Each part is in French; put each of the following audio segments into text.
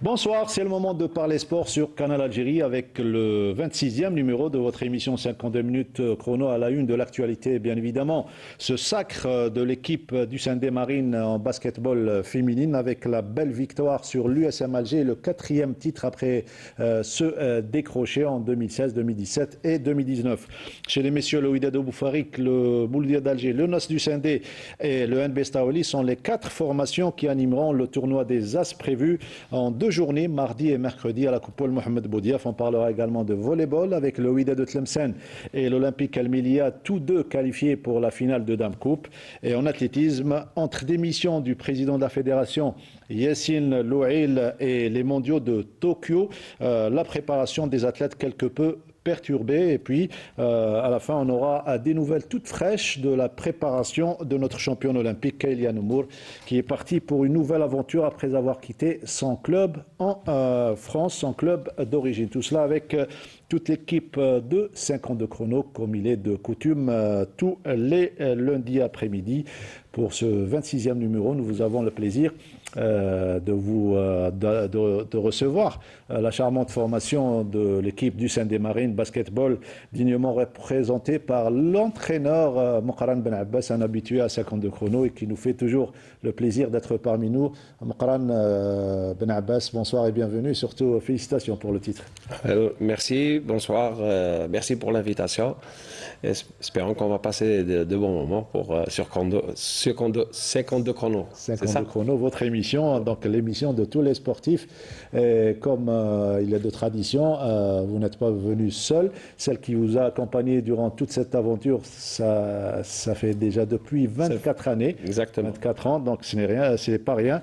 Bonsoir, c'est le moment de parler sport sur Canal Algérie avec le 26e numéro de votre émission 52 minutes chrono à la une de l'actualité. Bien évidemment, ce sacre de l'équipe du Saint-Marine en basketball féminine avec la belle victoire sur l'USM Alger, le 4e titre après ceux décrochés en 2016, 2017 et 2019. Chez les messieurs, le Wydad Boufarik, le Mouloudia d'Alger, le NOS du Sindé et le NB Staoli sont les 4 formations qui animeront le tournoi des As prévu en 2 journées, mardi et mercredi à la Coupole Mohamed Boudiaf. On parlera également de volleyball avec le Wydad de Tlemcen et l'Olympique Almelia, tous deux qualifiés pour la finale de Dame Coupe. Et en athlétisme, entre démission du président de la fédération Yassine Louail et les mondiaux de Tokyo, la préparation des athlètes quelque peu perturbé. Et puis, à la fin, on aura des nouvelles toutes fraîches de la préparation de notre championne olympique, Kélian Oumour, qui est parti pour une nouvelle aventure après avoir quitté son club en France, son club d'origine. Tout cela avec toute l'équipe de 52 chrono, comme il est de coutume, tous les lundis après-midi. Pour ce 26e numéro, nous vous avons le plaisir de recevoir la charmante formation de l'équipe du Saint-Marine basketball, dignement représentée par l'entraîneur Mouqran Ben Abbas, un habitué à 52 chrono et qui nous fait toujours le plaisir d'être parmi nous. Mouqran Ben Abbas, bonsoir et bienvenue, et surtout félicitations pour le titre. Merci, bonsoir, merci pour l'invitation. Espérons qu'on va passer de bons moments sur 52 chrono. 52 chrono, votre émission, donc l'émission de tous les sportifs. Et comme il est de tradition, vous n'êtes pas venu seul. Celle qui vous a accompagné durant toute cette aventure, ça fait déjà depuis 24 années. Exactement. 24 ans, donc ce n'est rien, c'est pas rien.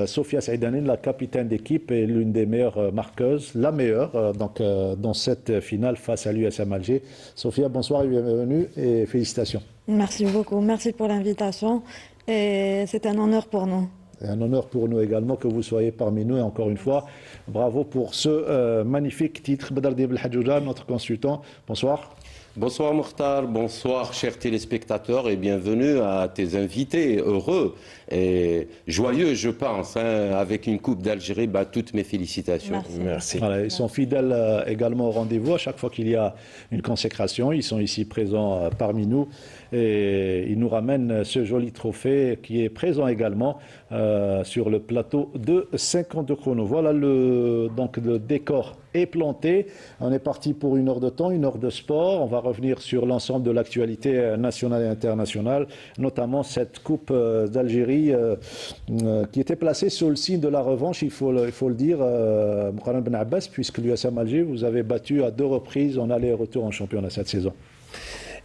Sophia Saïdanine, la capitaine d'équipe, est l'une des meilleures marqueuses, la meilleure, dans cette finale face à l'USM Alger. Sophia, bonsoir et bienvenue et félicitations. Merci beaucoup, merci pour l'invitation et c'est un honneur pour nous. C'est un honneur pour nous également que vous soyez parmi nous et encore une fois, bravo pour ce magnifique titre. Badar Dib El Hadjouja, notre consultant, bonsoir. Bonsoir Mokhtar, bonsoir chers téléspectateurs et bienvenue à tes invités heureux et joyeux je pense, avec une Coupe d'Algérie, toutes mes félicitations. Merci. Voilà, ils sont fidèles également au rendez-vous à chaque fois qu'il y a une consécration, ils sont ici présents parmi nous et ils nous ramènent ce joli trophée qui est présent également sur le plateau de 52 chrono. Voilà donc le décor est planté. On est parti pour 1 heure de temps, 1 heure de sport. On va revenir sur l'ensemble de l'actualité nationale et internationale, notamment cette Coupe d'Algérie qui était placée sous le signe de la revanche, il faut le dire, Mouqran Ben Abbas, puisque l'USM Alger vous avez battu à 2 reprises en aller et retour en championnat cette saison.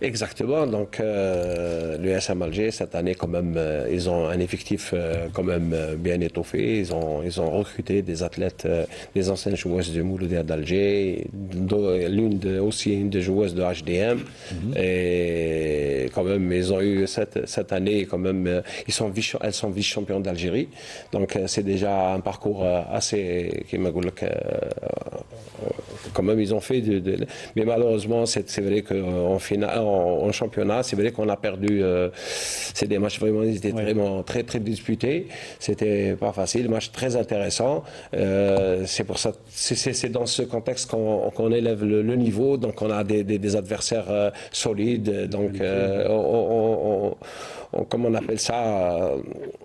Exactement, donc l'USM Alger cette année quand même, ils ont un effectif quand même bien étoffé, ils ont recruté des athlètes, des anciennes joueuses du Mouloudia d'Alger, aussi une des joueuses de HDM, et quand même ils ont eu cette année quand même, elles sont vice-champions d'Algérie, donc c'est déjà un parcours assez, qui m'a dit quand même ils ont fait, mais malheureusement c'est vrai qu'en finale, en championnat, c'est vrai qu'on a perdu. C'est des matchs vraiment, ils étaient vraiment très très disputés. C'était pas facile, match très intéressant. C'est pour ça, c'est dans ce contexte qu'on élève le niveau. Donc on a des adversaires solides. Donc comme on appelle ça,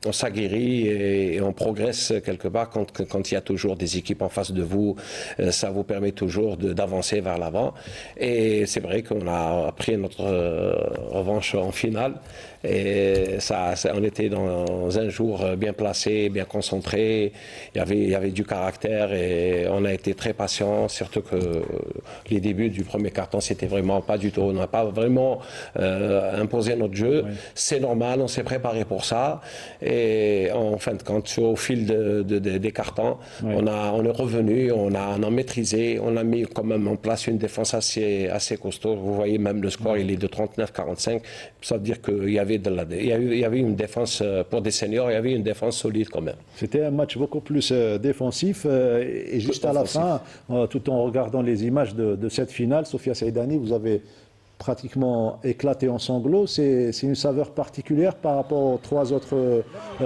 on s'aguerrit et on progresse quelque part quand il y a toujours des équipes en face de vous. Ça vous permet toujours d'avancer vers l'avant. Et c'est vrai qu'on a pris notre revanche en finale. Et on était dans un jour bien placé, bien concentré. Il y avait du caractère et on a été très patient. Surtout que les débuts du premier carton, c'était vraiment pas du tout. On n'a pas vraiment imposé notre jeu. C'est normal, on s'est préparé pour ça. Et en fin de compte, au fil des cartons, on est revenu, on a maîtrisé, on a mis quand même en place une défense assez costaud. Vous voyez même le score, il est de 39-45. Ça veut dire qu'il y avait il y avait une défense pour des seniors, il y avait une défense solide quand même. C'était un match beaucoup plus défensif et juste à la fin, tout en regardant les images de cette finale, Sophia Saïdani, vous avez pratiquement éclaté en sanglots. C'est une saveur particulière par rapport aux 3 autres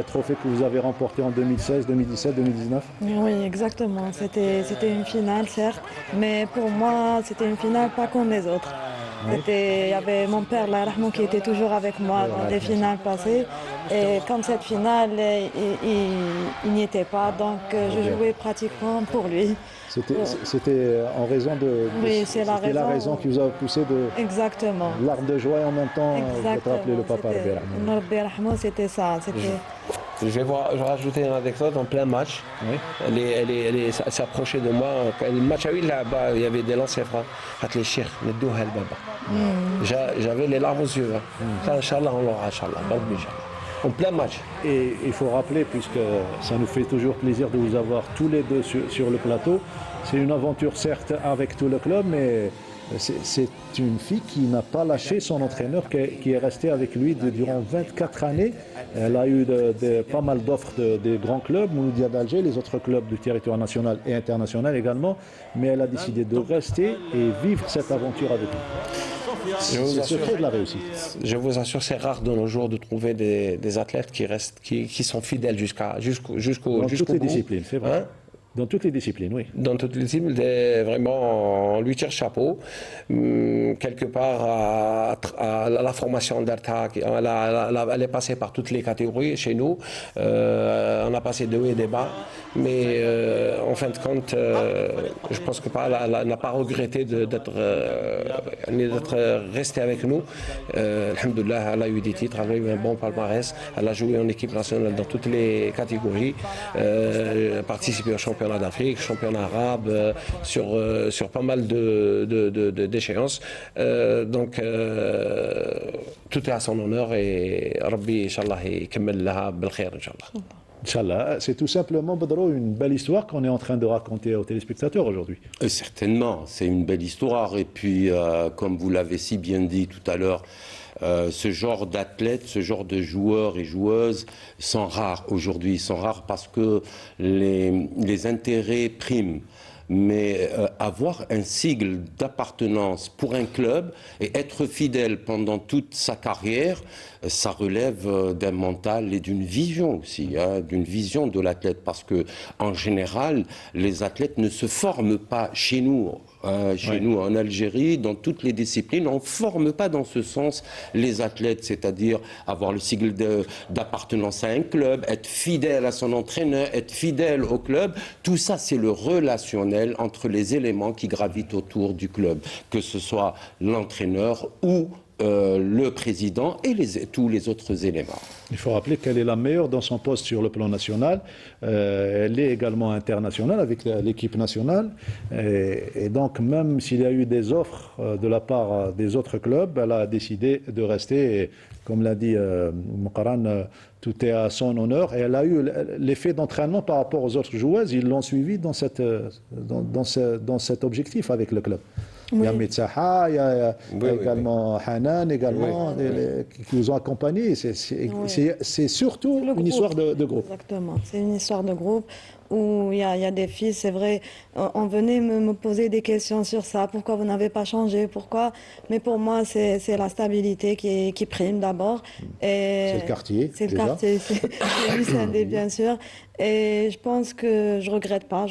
trophées que vous avez remportés en 2016, 2017, 2019. Oui, exactement. C'était une finale, certes, mais pour moi, c'était une finale pas comme les autres. Il y avait mon père, là, Rahman, qui était toujours avec moi dans les finales passées. Et comme cette finale, il n'y était pas, donc je jouais pratiquement pour lui. C'était en raison de Oui, c'est la c'était la raison. raison qui vous a poussé de Exactement. larmes de joie et en même temps de Exactement. rappeler le papa. Rabbi Rahman, c'était ça. Je vais rajouter une anecdote en plein match. Oui. Elle s'approchait de moi. Le match à 8 là-bas, il y avait des lancers francs. Les chirs, j'avais les larmes aux yeux. Ça, Inch'Allah, on l'aura, Inch'Allah. En plein match. Et il faut rappeler, puisque ça nous fait toujours plaisir de vous avoir tous les deux sur le plateau, c'est une aventure certes avec tout le club, mais c'est une fille qui n'a pas lâché son entraîneur, qui est resté avec lui durant 24 années. Elle a eu pas mal d'offres des grands clubs, Mouloudia d'Alger, les autres clubs du territoire national et international également, mais elle a décidé de rester et vivre cette aventure avec lui. C'est le secret de la réussite. Je vous assure, c'est rare de nos jours de trouver des athlètes qui sont fidèles jusqu'au Dans toutes les bout. disciplines, c'est vrai. Hein? Dans toutes les disciplines, oui. Dans toutes les disciplines, vraiment, on lui tire chapeau. Quelque part, à la formation d'Arta, elle est passée par toutes les catégories chez nous. On a passé de hauts et des bas. Mais en fin de compte, je pense que elle n'a pas regretté d'être restée avec nous. Alhamdoulilah, elle a eu des titres, elle a eu un bon palmarès. Elle a joué en équipe nationale dans toutes les catégories, participé au championnat d'Afrique, championnat arabe, sur pas mal d'échéances. Donc, tout est à son honneur et Rabbi, Inch'Allah, يكمل لها بالخير, Inch'Allah. Inch'Allah, c'est tout simplement, Badro, une belle histoire qu'on est en train de raconter aux téléspectateurs aujourd'hui. Certainement, c'est une belle histoire. Et puis, comme vous l'avez si bien dit tout à l'heure, ce genre d'athlètes, ce genre de joueurs et joueuses sont rares aujourd'hui. Ils sont rares parce que les intérêts priment. Mais avoir un sigle d'appartenance pour un club et être fidèle pendant toute sa carrière, ça relève d'un mental et d'une vision aussi, hein, d'une vision de l'athlète. Parce que en général, les athlètes ne se forment pas chez nous. Chez nous en Algérie, dans toutes les disciplines, on ne forme pas dans ce sens les athlètes, c'est-à-dire avoir le sigle d'appartenance à un club, être fidèle à son entraîneur, être fidèle au club. Tout ça, c'est le relationnel entre les éléments qui gravitent autour du club, que ce soit l'entraîneur ou le président et tous les autres éléments. Il faut rappeler qu'elle est la meilleure dans son poste sur le plan national. Elle est également internationale avec l'équipe nationale. Et donc, même s'il y a eu des offres de la part des autres clubs, elle a décidé de rester. Et, comme l'a dit Moukaran, tout est à son honneur. Et elle a eu l'effet d'entraînement par rapport aux autres joueuses. Ils l'ont suivi dans cet objectif avec le club. Oui. Il y a Metsaha, il y a également Hanan, également, qui vous ont accompagné. C'est surtout une histoire de groupe. Exactement, c'est une histoire de groupe où il y a des filles, c'est vrai, on venait me poser des questions sur ça, pourquoi vous n'avez pas changé, pourquoi, mais pour moi c'est la stabilité qui prime d'abord. C'est le quartier. C'est le quartier, c'est l'USND bien sûr, et je pense que je regrette pas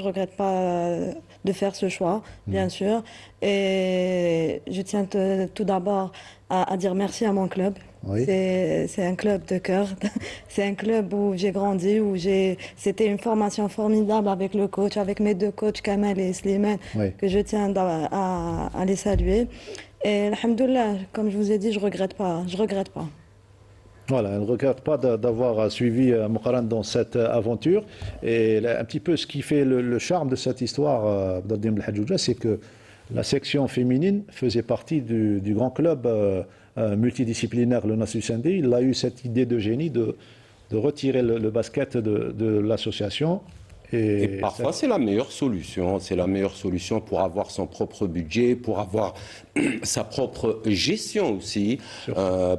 de faire ce choix, bien sûr, et je tiens tout d'abord à dire merci à mon club. Oui. C'est un club de cœur, c'est un club où j'ai grandi, c'était une formation formidable avec le coach, avec mes deux coachs, Kamal et Slimane, que je tiens à les saluer. Et alhamdoulilah, comme je vous ai dit, je regrette pas. Voilà, elle ne regrette pas d'avoir suivi Moukaran dans cette aventure. Et un petit peu ce qui fait le charme de cette histoire d'Abdeldim El Hadjouja, c'est que la section féminine faisait partie du grand club multidisciplinaire, le Nasser Sindé. Il a eu cette idée de génie de retirer le basket de l'association. Et parfois, c'est la meilleure solution. C'est la meilleure solution pour avoir son propre budget, pour avoir sa propre gestion aussi.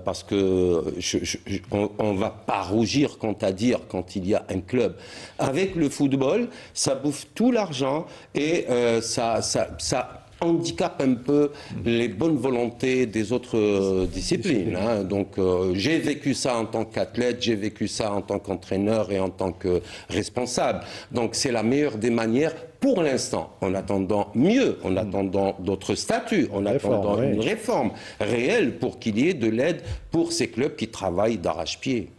Parce que on ne va pas rougir quand il y a un club. Avec le football, ça bouffe tout l'argent et ça handicape un peu les bonnes volontés des autres disciplines. Hein. Donc j'ai vécu ça en tant qu'athlète, j'ai vécu ça en tant qu'entraîneur et en tant que responsable. Donc c'est la meilleure des manières pour l'instant, en attendant mieux, en attendant d'autres statuts, en attendant une réforme réelle pour qu'il y ait de l'aide pour ces clubs qui travaillent d'arrache-pied.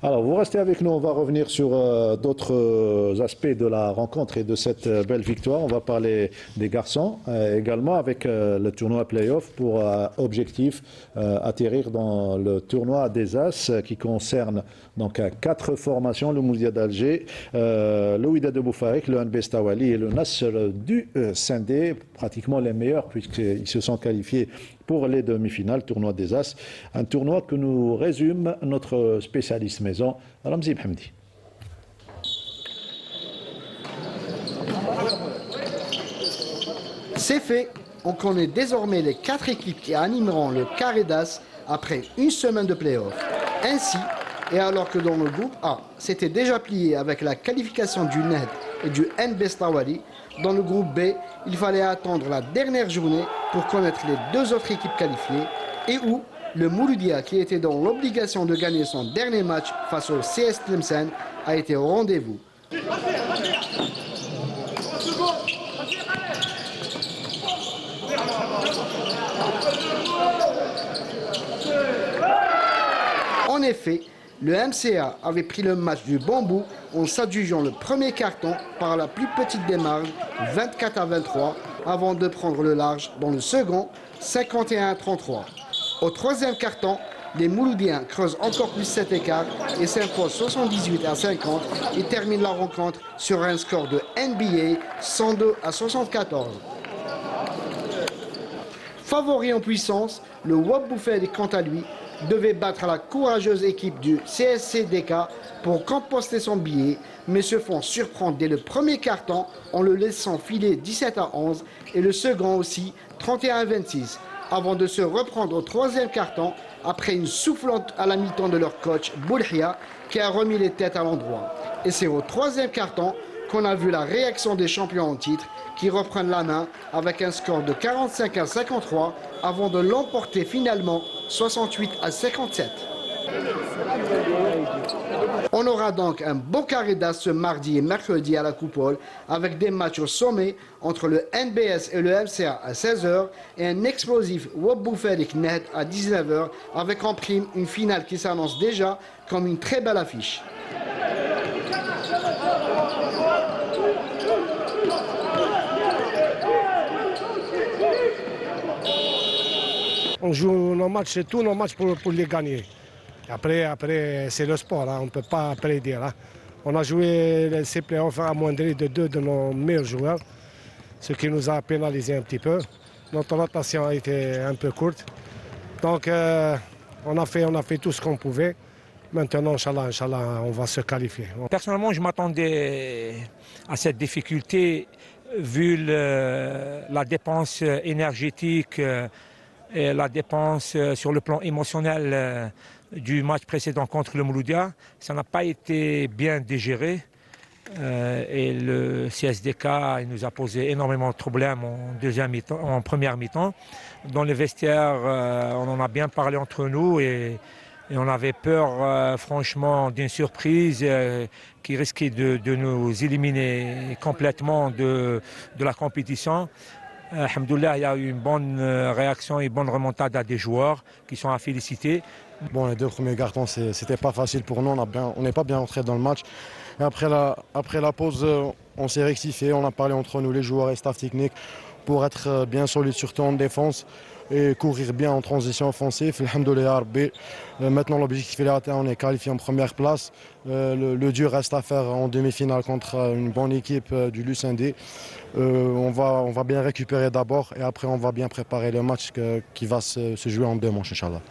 Alors, vous restez avec nous, on va revenir sur d'autres aspects de la rencontre et de cette belle victoire. On va parler des garçons également avec le tournoi Playoff pour objectif atterrir dans le tournoi des As qui concerne donc 4 formations, le Mouloudia d'Alger, le Wydad de Boufarik, le NB Stawali et le Nasr du Sindé, pratiquement les meilleurs puisqu'ils se sont qualifiés pour les demi-finales, tournoi des As, un tournoi que nous résume notre spécialiste maison, Ramzi Mhamdi. C'est fait, on connaît désormais les 4 équipes qui animeront le carré d'As après une semaine de play-off. Ainsi, et alors que dans le groupe A, c'était déjà plié avec la qualification du NED et du NB Stawali, dans le groupe B, il fallait attendre la dernière journée pour connaître les 2 autres équipes qualifiées et où le Mouloudia, qui était dans l'obligation de gagner son dernier match face au CS Tlemcen, a été au rendez-vous. En effet, le MCA avait pris le match du bambou en s'adjugeant le premier carton par la plus petite des marges, 24-23, avant de prendre le large dans le second, 51-33. Au troisième carton, les Mouloudiens creusent encore plus cet écart et s'imposent 78-50 et terminent la rencontre sur un score de NBA 102-74. Favori en puissance, le Wab Boufarik, quant à lui, devait battre la courageuse équipe du CSCDK pour composter son billet, mais se font surprendre dès le premier carton en le laissant filer 17-11 et le second aussi 31-26, avant de se reprendre au troisième carton après une soufflante à la mi-temps de leur coach Boulhia qui a remis les têtes à l'endroit. Et c'est au troisième carton qu'on a vu la réaction des champions en titre qui reprennent la main avec un score de 45-53 avant de l'emporter finalement 68-57. On aura donc un beau carré d'As ce mardi et mercredi à la Coupole avec des matchs au sommet entre le NBS et le MCA à 16h et un explosif Wab Boufarik Net à 19h avec en prime une finale qui s'annonce déjà comme une très belle affiche. On joue nos matchs, tous nos matchs pour les gagner. Après c'est le sport, hein, on ne peut pas prédire. Hein. On a joué ces playoffs amoindris de 2 de nos meilleurs joueurs, ce qui nous a pénalisé un petit peu. Notre rotation a été un peu courte. Donc on a fait tout ce qu'on pouvait. Maintenant, Inch'Allah, on va se qualifier. Personnellement, je m'attendais à cette difficulté vu la dépense énergétique et la dépense sur le plan émotionnel du match précédent contre le Mouloudia. Ça n'a pas été bien digéré et le CSDK il nous a posé énormément de problèmes en première mi-temps. Dans les vestiaires, on en a bien parlé entre nous et on avait peur franchement d'une surprise qui risquait de nous éliminer complètement de la compétition. Alhamdoulilah, il y a eu une bonne réaction et une bonne remontade à des joueurs qui sont à féliciter. Bon, les 2 premiers cartons, c'était pas facile pour nous, on n'est pas bien entré dans le match. Et après la pause, on s'est rectifié, on a parlé entre nous, les joueurs et staff technique, pour être bien solide, surtout en défense, et courir bien en transition offensive. Alhamdoulilah Rabbi. Maintenant, l'objectif est atteint, on est qualifié en première place. Le dur reste à faire en demi-finale contre une bonne équipe du Lucindé. On va bien récupérer d'abord et après on va bien préparer le match qui va se jouer en 2 manches, Inch'Allah.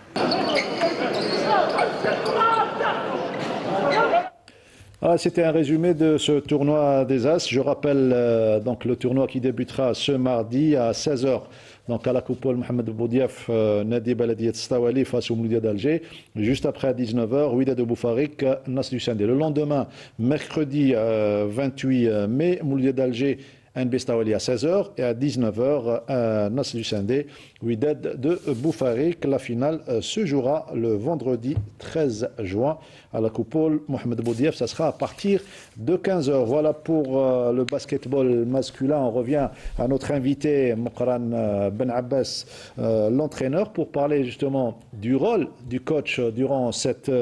C'était un résumé de ce tournoi des As. Je rappelle donc le tournoi qui débutera ce mardi à 16h. Donc à la Coupole, Mohamed Boudiaf, Nadi Baladiyat Stawali face au Mouloudia d'Alger. Juste après à 19h, Wydad de Boufarik, Nasr du Sindé. Le lendemain, mercredi 28 mai, Mouloudia d'Alger NB Stawali à 16h et à 19h, Nasr du Sindé, Wydad de Boufarik. La finale se jouera le vendredi 13 juin à la coupole Mohamed Boudiaf. Ça sera à partir de 15h. Voilà pour le basketball masculin. On revient à notre invité, Mokran Ben Abbas, l'entraîneur, pour parler justement du rôle du coach durant cette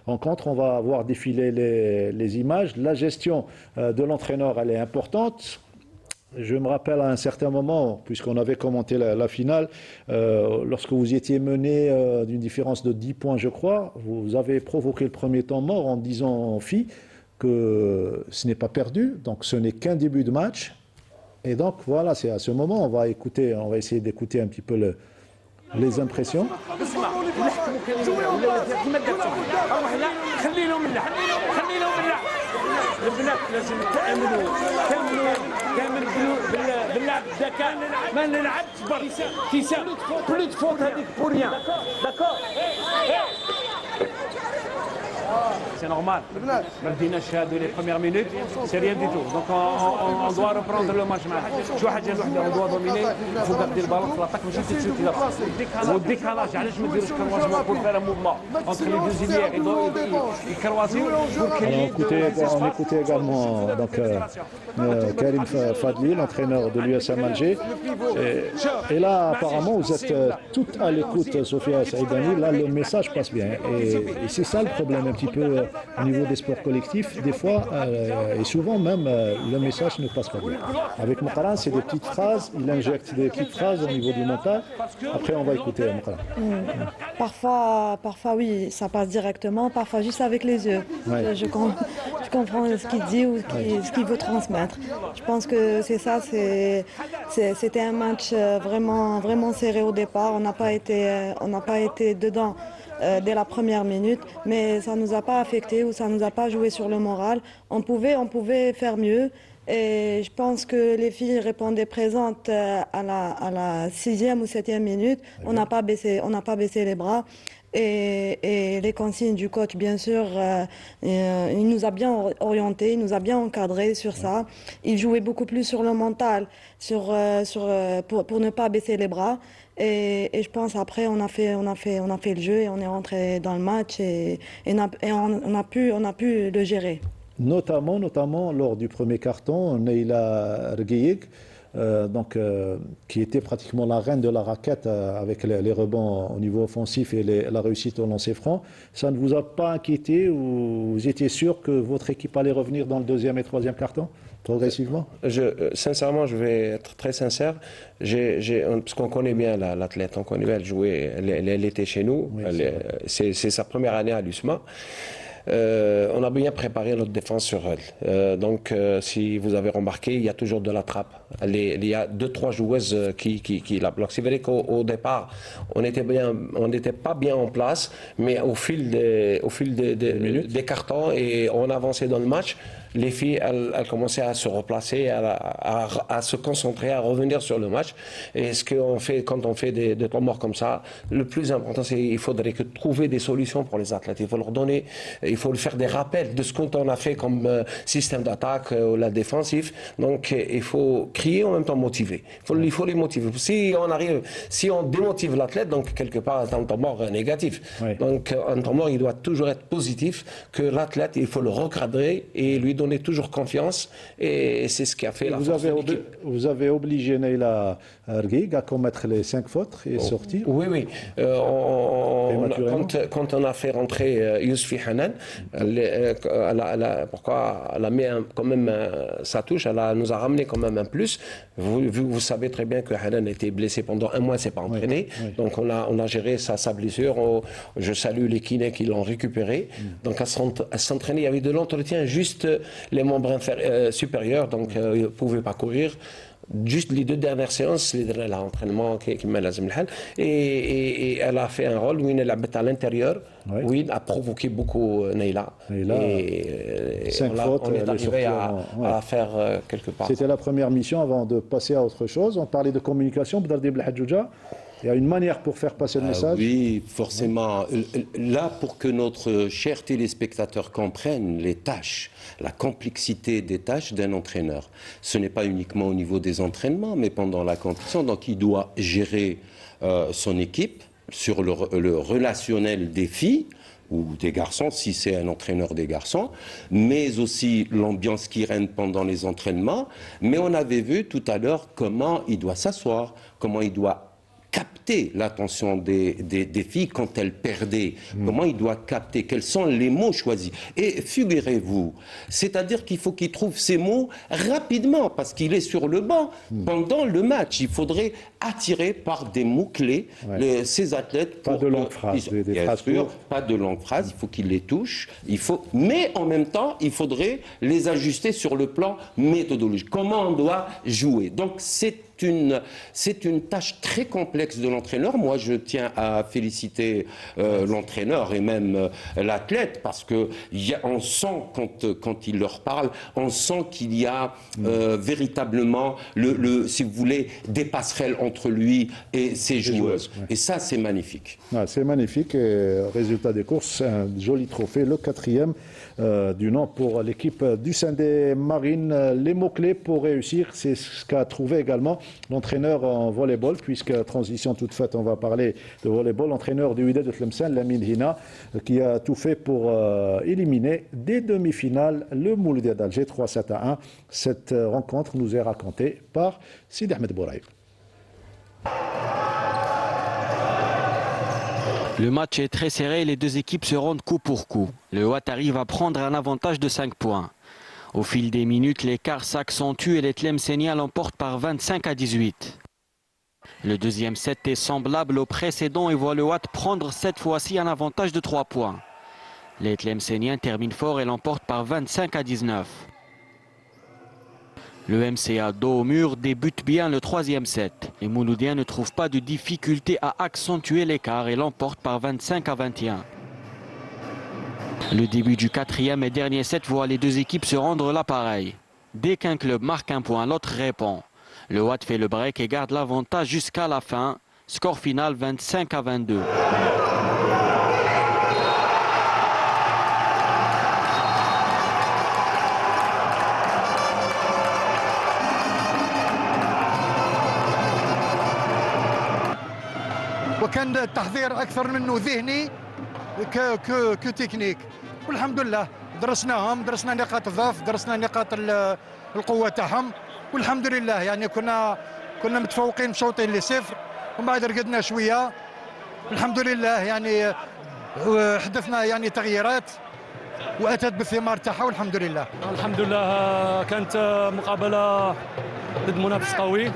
rencontre. On va voir défiler les images. La gestion de l'entraîneur, elle est importante. Je me rappelle à un certain moment, puisqu'on avait commenté la finale, lorsque vous étiez mené d'une différence de 10 points, je crois, vous avez provoqué le premier temps mort en disant aux filles que ce n'est pas perdu, donc ce n'est qu'un début de match. Et donc voilà, c'est à ce moment, on va essayer d'écouter un petit peu les impressions. البنات لازم تامنوا باللعب الذكاء ما نلعبش برك تيسان بلو فوت هذيك بوريان داكور C'est normal. ما بديناش هادو لي بروميير مينوت سي ريان دي تو دونك اون دوا ريبروندر لو ماتش معاه شو حاجه وحده اون دوا دوميني فوق دير بالون في لاطاك ماشي تتشوتي لا والديكالاج علاش ما ديروش كروازمون بور فير موفمون اونتر لي دو زيليير يكروازيو On écoutait également donc, Karim Fadli, l'entraîneur de l'USM Alger. Et là, apparemment, vous êtes toutes à l'écoute, Sophia Saïdani. Là, le message passe bien. Et c'est ça le problème un petit peu au niveau des sports collectifs. Des fois, et souvent même, le message ne passe pas bien. Avec Mokran, c'est des petites phrases. Il injecte des petites phrases au niveau du mental. Après, on va écouter Mokran. Parfois, oui, ça passe directement. Parfois, juste avec les yeux. Ouais. Je comprends ce qu'il dit ou ce qu'il veut transmettre. Je pense que c'est ça. C'était un match vraiment serré au départ. On n'a pas été dedans dès la première minute, mais ça nous a pas affecté ou ça nous a pas joué sur le moral. On pouvait faire mieux. Et je pense que les filles répondaient présentes à la 6e ou 7e minute. On n'a pas baissé les bras. Et les consignes du coach, bien sûr, il nous a bien orientés, il nous a bien encadrés sur ça. Il jouait beaucoup plus sur le mental, pour ne pas baisser les bras. Et je pense après on a fait le jeu et on est rentré dans le match et on a pu le gérer. Notamment lors du premier carton, Neila Rgueyik, qui était pratiquement la reine de la raquette avec les rebonds au niveau offensif et la réussite au lancer franc. Ça ne vous a pas inquiété ou vous étiez sûr que votre équipe allait revenir dans le deuxième et troisième carton progressivement? Sincèrement, je vais être très sincère. Parce qu'on connaît bien l'athlète, on connaît bien, elle jouait, elle était chez nous. Oui, c'est sa première année à l'USMA. On a bien préparé notre défense sur elle. Si vous avez remarqué, il y a toujours de la trappe. Il y a 2-3 joueuses qui la bloquent. C'est vrai qu'au départ, on n'était pas bien en place, mais au fil des cartons et on avançait dans le match, les filles, elles commençaient à se replacer, à se concentrer, à revenir sur le match. Et ce qu'on fait quand on fait des temps morts comme ça, le plus important, c'est qu'il faudrait trouver des solutions pour les athlètes. Il faut leur donner, il faut faire des rappels de ce qu'on a fait comme système d'attaque ou la défensif. Donc, il faut crier en même temps motiver. Il faut les motiver. Si on démotive l'athlète, donc quelque part, un temps mort négatif. Oui. Donc, un temps mort, il doit toujours être positif, que l'athlète, il faut le recadrer et lui donner toujours confiance. Et c'est ce qui a fait la force de l'équipe. Vous avez obligé Neila Rgueyik à commettre les 5 fautes et sortir. Oui. Quand on a fait rentrer Yousfi Hanan, pourquoi elle a mis quand même sa touche, nous a ramené quand même un plus. Vous savez très bien que Hanan était blessé pendant un mois, elle ne s'est pas entraîné. Oui. Donc on a géré sa blessure. Je salue les kinés qui l'ont récupéré. Donc elle s'entraînait, il y avait de l'entretien, juste les membres supérieurs, donc ils ne pouvaient pas courir. Juste les 2 dernières séances, l'entraînement qui m'a et elle a fait un rôle où elle a à l'intérieur, où il a provoqué beaucoup Neila. Et 5 fautes, on est arrivé à faire quelque part. C'était la première mission avant de passer à autre chose. On parlait de communication. Bdardib El Hadjouja, Il y a une manière pour faire passer le message. Oui, forcément. Là, pour que notre cher téléspectateur comprenne les tâches, la complexité des tâches d'un entraîneur, ce n'est pas uniquement au niveau des entraînements, mais pendant la compétition. Donc, il doit gérer son équipe sur le relationnel des filles ou des garçons, si c'est un entraîneur des garçons, mais aussi l'ambiance qui règne pendant les entraînements. Mais on avait vu tout à l'heure comment il doit s'asseoir, comment il doit capter l'attention des filles quand elles perdaient. Comment il doit capter, quels sont les mots choisis. Et figurez-vous, c'est-à-dire qu'il faut qu'il trouve ces mots rapidement, parce qu'il est sur le banc pendant le match. Il faudrait attirer par des mots-clés ces athlètes. Pas de longues phrases, des phrases courtes. Pas de longues phrases, il faut qu'ils les touchent. Mais en même temps, il faudrait les ajuster sur le plan méthodologique. Comment on doit jouer. Donc c'est une tâche très complexe de l'entraîneur. Moi, je tiens à féliciter l'entraîneur et même l'athlète, parce que on sent, quand il leur parle, on sent qu'il y a véritablement, si vous voulez, des passerelles entre lui et ses joueuses. Et ça, c'est magnifique. C'est magnifique. Et résultat des courses, un joli trophée, le 4e du nom pour l'équipe du Sindé Marine. Les mots-clés pour réussir, c'est ce qu'a trouvé également l'entraîneur en volleyball, puisque transition toute faite, on va parler de volleyball. L'entraîneur du Wydad de Tlemcen, Lamine Hina, qui a tout fait pour éliminer dès demi-finale le Mouloudia d'Alger 3-7-1. Cette rencontre nous est racontée par Sidi Ahmed Bouraïb. Le match est très serré et les deux équipes se rendent coup pour coup. Le Watt arrive à prendre un avantage de 5 points. Au fil des minutes, l'écart s'accentue et les Tlemceniens l'emportent par 25-18. Le deuxième set est semblable au précédent et voit le Watt prendre cette fois-ci un avantage de 3 points. Les Tlemceniens terminent fort et l'emportent par 25-19. Le MCA dos au mur débute bien le troisième set. Les Mouloudiens ne trouvent pas de difficulté à accentuer l'écart et l'emportent par 25-21. Le début du quatrième et dernier set voit les deux équipes se rendre l'appareil. Dès qu'un club marque un point, l'autre répond. Le Watt fait le break et garde l'avantage jusqu'à la fin. Score final 25-22. وكان التحضير اكثر منه ذهني كتكنيك، والحمد لله درسنا نقاط الضعف، درسنا نقاط القوه تاعهم، والحمد لله يعني كنا متفوقين بشوطين لصفر، ومن بعد رقدنا شويه، الحمد لله يعني حدثنا يعني تغييرات واتت بالثمار تاعها والحمد لله. الحمد لله كانت مقابله ضد منافس قوي،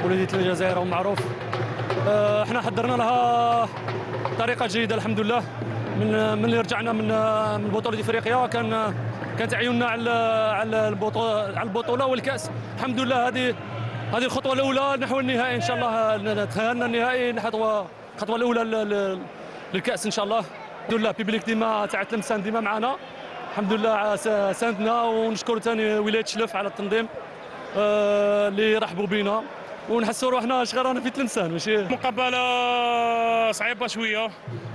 وليدة الجزائر ومعروف. احنا حضرنا لها طريقه جيده الحمد لله. من اللي رجعنا من بطوله افريقيا كان تعيننا على البطوله والكاس. الحمد لله هذه الخطوه الاولى نحو النهائي ان شاء الله. نتخيلنا النهائي الخطوه الاولى للكاس ان شاء الله. الحمد لله بيبليك ديما تاع تلمسان ديما معنا، الحمد لله ساندنا، ونشكر ثاني ولايه شلف على التنظيم اللي رحبوا بينا، ونحسوا روحنا شغرانا في تلمسان. ماشي مقابله صعيبه شويه،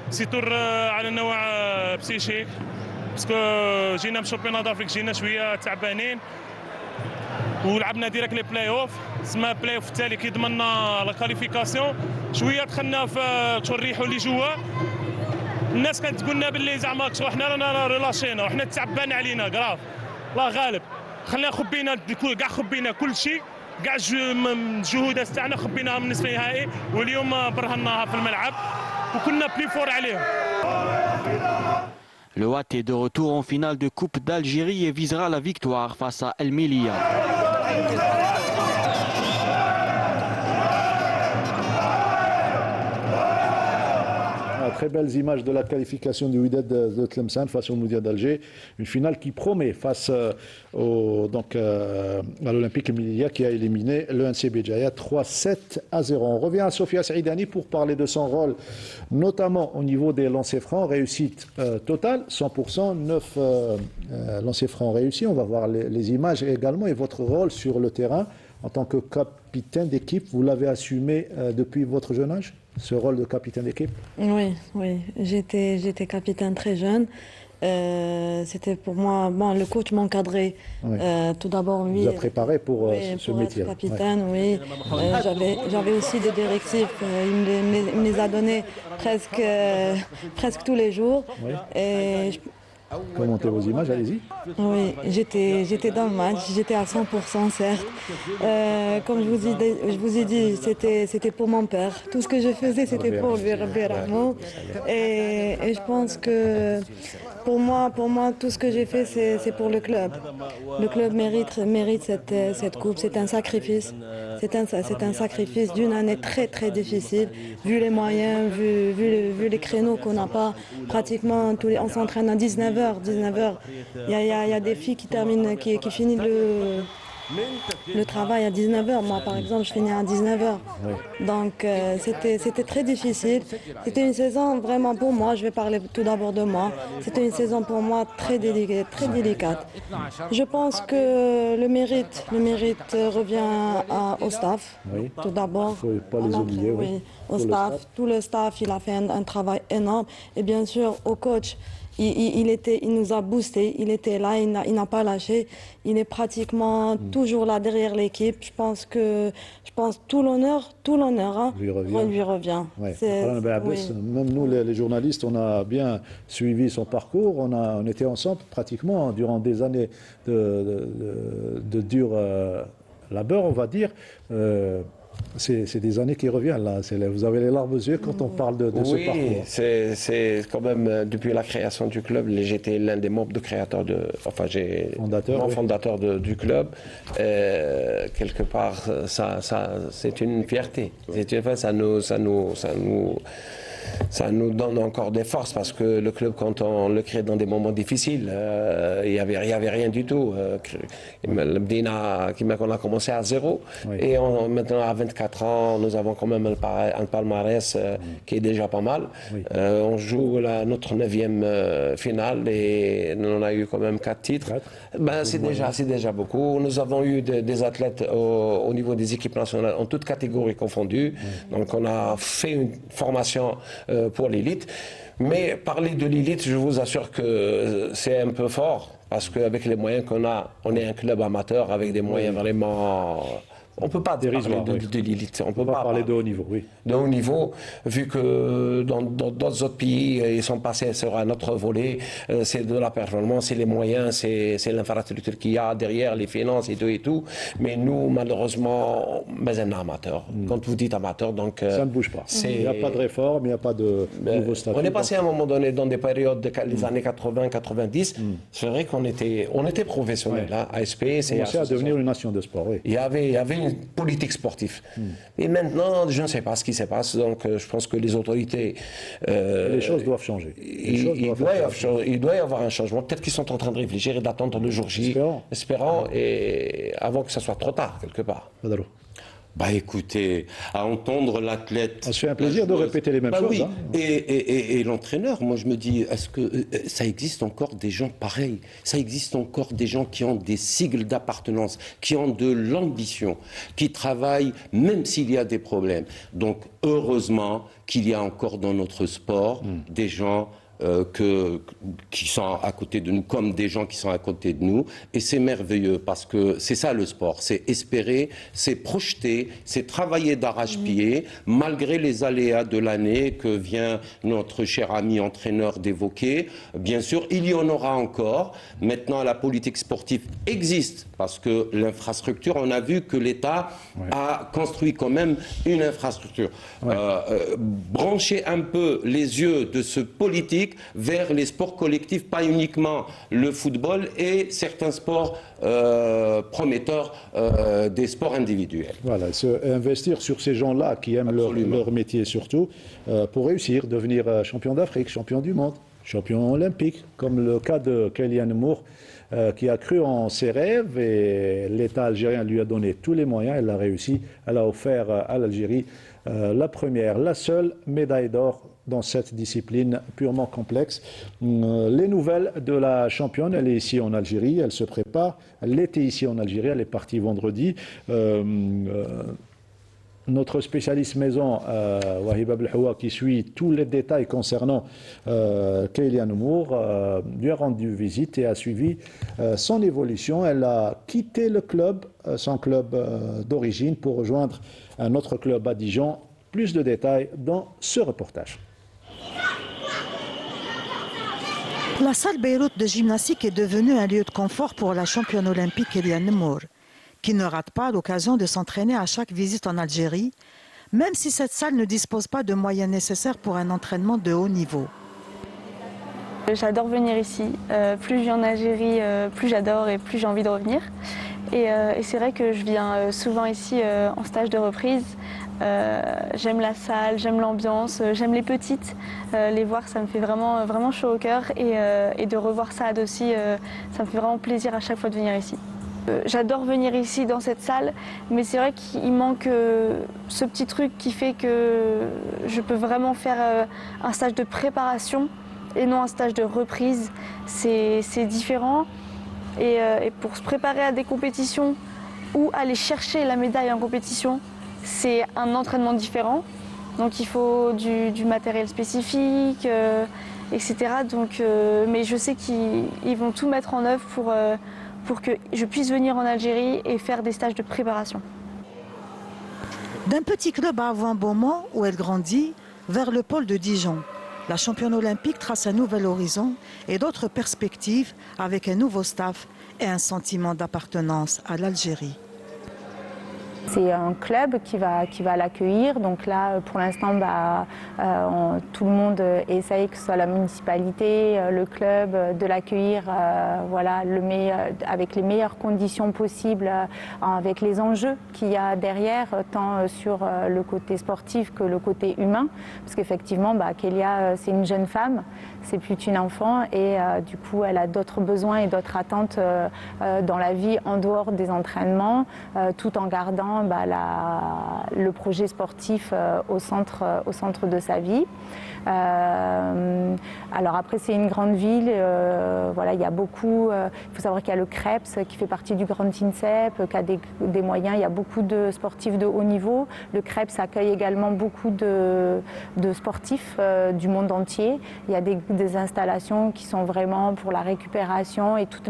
سيتور على النوع بسيشيك، باسكو جينا من شامبيون دافريك، جينا شويه تعبانين ولعبنا ديريكت لي بلاي اوف. تسمى بلاي اوف التالي كيضمننا لا كاليفيكاسيون. شويه دخلنا في نريحوا اللي جوا. الناس كانت تقول لنا باللي زعما حنا رانا ريلاشينا وحنا تعبان علينا كراف. الله غالب، خلينا خبينا كل شيء، كاع الجهودات تاعنا خبيناها من نصف النهائي، واليوم برهناها في الملعب وكنا بلي فور عليهم. Le Watt est de retour en finale de Coupe d'Algérie et visera la victoire face à El Melia. Très belles images de la qualification du Wydad de Tlemcen face au Mouloudia d'Alger. Une finale qui promet face à l'Olympique Emilia qui a éliminé le NC Béjaïa 3-7-0. On revient à Sofia Saïdani pour parler de son rôle, notamment au niveau des lancers francs. Réussite totale, 100%, 9 lancers francs réussis. On va voir les images également et votre rôle sur le terrain en tant que capitaine d'équipe, vous l'avez assumé depuis votre jeune âge, ce rôle de capitaine d'équipe? Oui, oui. J'étais capitaine très jeune. C'était pour moi, bon, le coach m'encadrait. Oui. Tout d'abord, lui. Vous a préparé pour Oui, ce pour métier. être capitaine, oui. J'avais aussi des directives. Il me les a données presque tous les jours. Oui. Et Commentez vos images, allez-y. oui, j'étais dans le match, j'étais à 100%, certes. Comme je vous ai dit, c'était pour mon père. Tout ce que je faisais, c'était pour lui, Rabbi Rahman. Et je pense que pour moi, tout ce que j'ai fait, c'est pour le club. Le club mérite cette coupe. C'est un sacrifice. C'est un sacrifice d'une année très très difficile, vu les moyens, vu les créneaux qu'on n'a pas. Pratiquement, on s'entraîne à 19h. Il y a des filles qui finissent le travail à 19h. Moi, par exemple, je finis à 19h. Donc, c'était très difficile. C'était une saison vraiment pour moi. Je vais parler tout d'abord de moi. C'était une saison pour moi très délicate. Je pense que le mérite revient au staff. Oui. Tout d'abord. Il ne faut pas les oublier. Oui. Au staff. Tout le staff, il a fait un travail énorme. Et bien sûr, au coach. Il nous a boosté, il était là, il n'a pas lâché. Il est pratiquement toujours là derrière l'équipe. Je pense tout l'honneur hein, Lui revient. Ouais. Oui. Même nous, les journalistes, on a bien suivi son parcours. On était ensemble pratiquement durant des années de dur labeur, on va dire. C'est des années qui reviennent là. Vous avez les larmes aux yeux quand on parle de ce parcours. C'est quand même depuis la création du club. J'étais l'un des membres fondateur du club. Quelque part, c'est une fierté. Ça nous donne encore des forces parce que le club, quand on le crée dans des moments difficiles, il n'y avait rien du tout. On a commencé à zéro et maintenant à 24 ans, nous avons quand même un palmarès qui est déjà pas mal. On joue notre 9e finale et on a eu quand même 4 titres. C'est déjà beaucoup. Nous avons eu des athlètes au niveau des équipes nationales en toutes catégories confondues. Donc on a fait une formation pour l'élite. Mais parler de l'élite, je vous assure que c'est un peu fort, parce qu'avec les moyens qu'on a, on est un club amateur avec des moyens vraiment... On ne peut pas parler de l'élite. On ne peut pas parler de haut niveau, oui. De haut niveau, vu que dans d'autres autres pays, ils sont passés sur un autre volet. C'est de la performance, c'est les moyens, c'est l'infrastructure qu'il y a derrière, les finances et tout. Mais nous, malheureusement, on est amateur. Quand vous dites amateur, donc... ça ne bouge pas. Il n'y a pas de réforme, il n'y a pas de nouveau statut. On est passé à un moment donné dans des périodes des années 80-90. C'est vrai qu'on était professionnels. Hein. ASP, c'est... On commençait à devenir une nation de sport, oui. Il y avait une politique sportive. Et maintenant, je ne sais pas ce qui se passe, donc je pense que les autorités... les choses doivent changer. Il doit y avoir un changement. Peut-être qu'ils sont en train de réfléchir et d'attendre le jour J. Espérons, et avant que ce soit trop tard, quelque part. Écoutez, à entendre l'athlète... Ça fait un plaisir de répéter les mêmes choses. Oui. Hein. Et l'entraîneur, moi je me dis, est-ce que ça existe encore des gens pareils? Ça existe encore des gens qui ont des sigles d'appartenance, qui ont de l'ambition, qui travaillent même s'il y a des problèmes. Donc heureusement qu'il y a encore dans notre sport des gens... qui sont à côté de nous, comme des gens qui sont à côté de nous. Et c'est merveilleux parce que c'est ça le sport, c'est espérer, c'est projeter, c'est travailler d'arrache-pied, malgré les aléas de l'année que vient notre cher ami entraîneur d'évoquer. Bien sûr, il y en aura encore. Maintenant, la politique sportive existe parce que l'infrastructure, on a vu que l'État a construit quand même une infrastructure. Brancher un peu les yeux de ce politique vers les sports collectifs, pas uniquement le football et certains sports prometteurs des sports individuels. Voilà, investir sur ces gens-là qui aiment leur métier surtout, pour réussir, devenir champion d'Afrique, champion du monde, champion olympique, comme le cas de Kylian Moore, qui a cru en ses rêves et l'État algérien lui a donné tous les moyens, elle a réussi, elle a offert à l'Algérie la seule médaille d'or dans cette discipline purement complexe. Les nouvelles de la championne, elle est ici en Algérie, elle se prépare. Elle était ici en Algérie, elle est partie vendredi. Notre spécialiste maison, Wahib Abdelhawa, qui suit tous les détails concernant Kéliane Moore, lui a rendu visite et a suivi son évolution. Elle a quitté le club, son club d'origine, pour rejoindre un autre club à Dijon. Plus de détails dans ce reportage. La salle Beyrouth de gymnastique est devenue un lieu de confort pour la championne olympique Kéliane Moore, qui ne rate pas l'occasion de s'entraîner à chaque visite en Algérie, même si cette salle ne dispose pas de moyens nécessaires pour un entraînement de haut niveau. J'adore venir ici. Plus je viens en Algérie, plus j'adore et plus j'ai envie de revenir. Et c'est vrai que je viens souvent ici en stage de reprise. J'aime la salle, j'aime l'ambiance, j'aime les petites. Les voir, ça me fait vraiment chaud au cœur. Et de revoir Saad aussi, ça me fait vraiment plaisir à chaque fois de venir ici. J'adore venir ici dans cette salle, mais c'est vrai qu'il manque ce petit truc qui fait que je peux vraiment faire un stage de préparation et non un stage de reprise. C'est différent. Et pour se préparer à des compétitions ou aller chercher la médaille en compétition, c'est un entraînement différent. Donc il faut du matériel spécifique, etc. Donc, mais je sais qu'ils vont tout mettre en œuvre pour que je puisse venir en Algérie et faire des stages de préparation. D'un petit club à Avant-Beaumont, où elle grandit, vers le pôle de Dijon, la championne olympique trace un nouvel horizon et d'autres perspectives avec un nouveau staff et un sentiment d'appartenance à l'Algérie. C'est un club qui va l'accueillir. Donc là, pour l'instant, tout le monde essaye, que ce soit la municipalité, le club, de l'accueillir avec les meilleures conditions possibles, avec les enjeux qu'il y a derrière, tant sur le côté sportif que le côté humain. Parce qu'effectivement, Kélia, c'est une jeune femme, c'est plus une enfant et du coup, elle a d'autres besoins et d'autres attentes dans la vie en dehors des entraînements, tout en gardant le projet sportif au centre de sa vie. Alors après, c'est une grande ville, il y a beaucoup, il faut savoir qu'il y a le Krebs qui fait partie du Grand INSEP, qui a des moyens, il y a beaucoup de sportifs de haut niveau. Le Krebs accueille également beaucoup de sportifs du monde entier. Il y a des installations qui sont vraiment pour la récupération et tout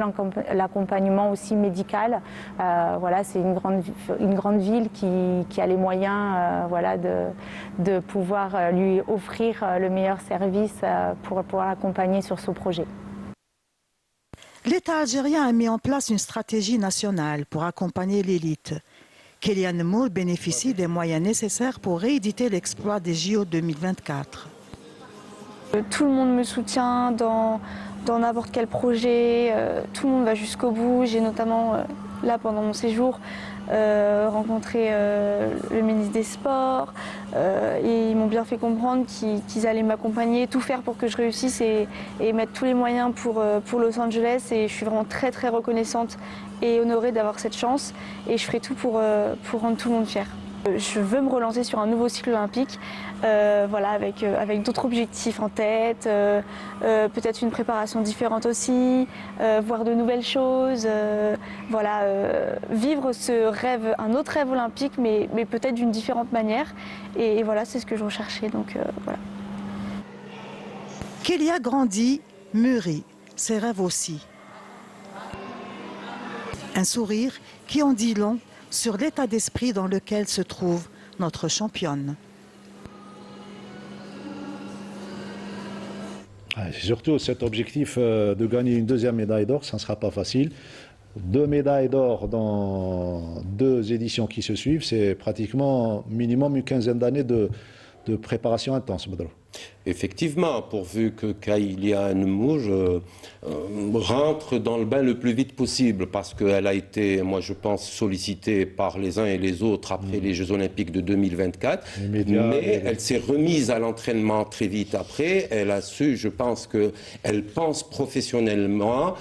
l'accompagnement aussi médical. C'est une grande ville qui a les moyens de pouvoir lui offrir le meilleur service pour pouvoir l'accompagner sur ce projet. L'État algérien a mis en place une stratégie nationale pour accompagner l'élite. Kéliane Moore bénéficie des moyens nécessaires pour rééditer l'exploit des JO 2024. Tout le monde me soutient dans n'importe quel projet, tout le monde va jusqu'au bout. J'ai notamment, là pendant mon séjour, rencontré le ministre des Sports et ils m'ont bien fait comprendre qu'ils allaient m'accompagner, tout faire pour que je réussisse et mettre tous les moyens pour Los Angeles et je suis vraiment très très reconnaissante et honorée d'avoir cette chance et je ferai tout pour rendre tout le monde fier. Je veux me relancer sur un nouveau cycle olympique, avec d'autres objectifs en tête, peut-être une préparation différente aussi, voir de nouvelles choses, vivre ce rêve, un autre rêve olympique, mais peut-être d'une différente manière. Et voilà, c'est ce que je recherchais. Donc voilà. Kélia grandit, mûrit, ses rêves aussi. Un sourire qui en dit long sur l'état d'esprit dans lequel se trouve notre championne. C'est surtout cet objectif de gagner une deuxième médaille d'or, ça ne sera pas facile. 2 médailles d'or dans 2 éditions qui se suivent, c'est pratiquement minimum une quinzaine d'années de préparation intense, Badro. Effectivement, pourvu que Kéliane Moore rentre dans le bain le plus vite possible, parce qu'elle a été, moi je pense, sollicitée par les uns et les autres après les Jeux Olympiques de 2024, mais elle s'est remise à l'entraînement très vite après. Elle a su, je pense qu'elle pense professionnellement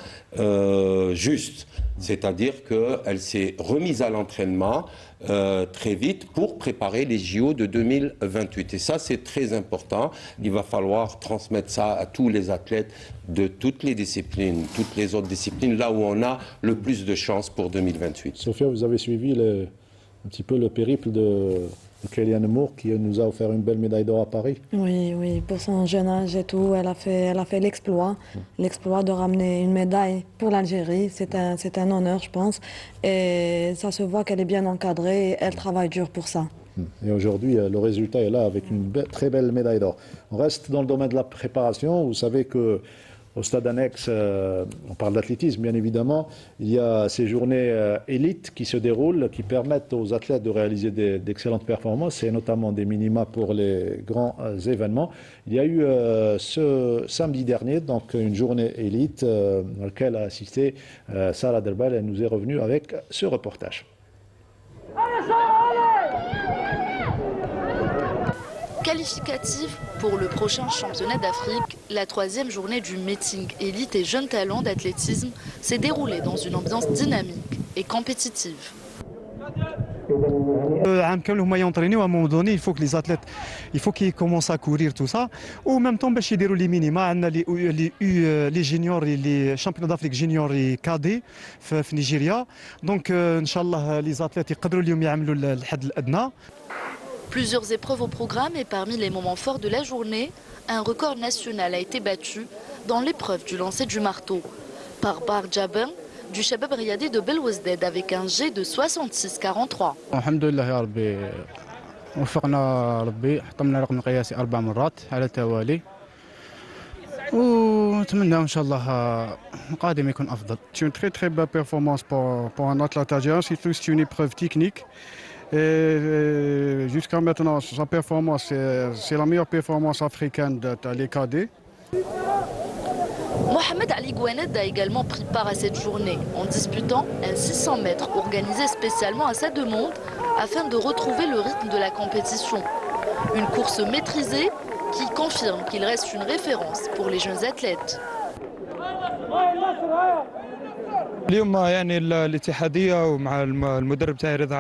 juste. C'est-à-dire qu'elle s'est remise à l'entraînement très vite pour préparer les JO de 2028. Et ça, c'est très important. Il va falloir transmettre ça à tous les athlètes de toutes les disciplines, toutes les autres disciplines, là où on a le plus de chances pour 2028. Sophia, vous avez suivi un petit peu le périple de Kélian Moore qui nous a offert une belle médaille d'or à Paris. Oui, pour son jeune âge et tout, elle a fait l'exploit de ramener une médaille pour l'Algérie. C'est un honneur, je pense. Et ça se voit qu'elle est bien encadrée et elle travaille dur pour ça. Et aujourd'hui, le résultat est là avec une très belle médaille d'or. On reste dans le domaine de la préparation. Vous savez que au stade annexe, on parle d'athlétisme bien évidemment, il y a ces journées élites qui se déroulent, qui permettent aux athlètes de réaliser d'excellentes performances, et notamment des minima pour les grands événements. Il y a eu ce samedi dernier donc une journée élite à laquelle a assisté Sarah Derbal. Elle nous est revenue avec ce reportage. Qualificative pour le prochain championnat d'Afrique, la 3e journée du meeting élite et jeunes talents d'athlétisme s'est déroulée dans une ambiance dynamique et compétitive. عام كامل هما يونطرينيو à un moment donné il faut que les athlètes qu'ils commencent à courir tout ça ou même temps باش يديروا لي مينيما عندنا لي جونيور لي شامبيون d'Afrique جونيور كادي في نيجيريا دونك ان شاء الله لي athlètes يقدروا اليوم يعملوا الحد الادنى. Plusieurs épreuves au programme et parmi les moments forts de la journée, un record national a été battu dans l'épreuve du lancer du marteau par Bar Jaber du Shabab Riyadi de Belwesded avec un G de 66,43. الحمد لله يا ربي وفقنا ربي حطمنا رقم قياسي 4 مرات على التوالي ونتمنى ان شاء الله القادم يكون افضل. C'est une très belle performance pour un athlète algérien, c'est une épreuve technique. Et jusqu'à maintenant, sa performance, c'est la meilleure performance africaine de les cadets. Mohamed Ali Gouaned a également pris part à cette journée en disputant un 600 mètres organisé spécialement à sa demande afin de retrouver le rythme de la compétition. Une course maîtrisée qui confirme qu'il reste une référence pour les jeunes athlètes. اليوم يعني الاتحاديه ومع المدرب تاعي رضا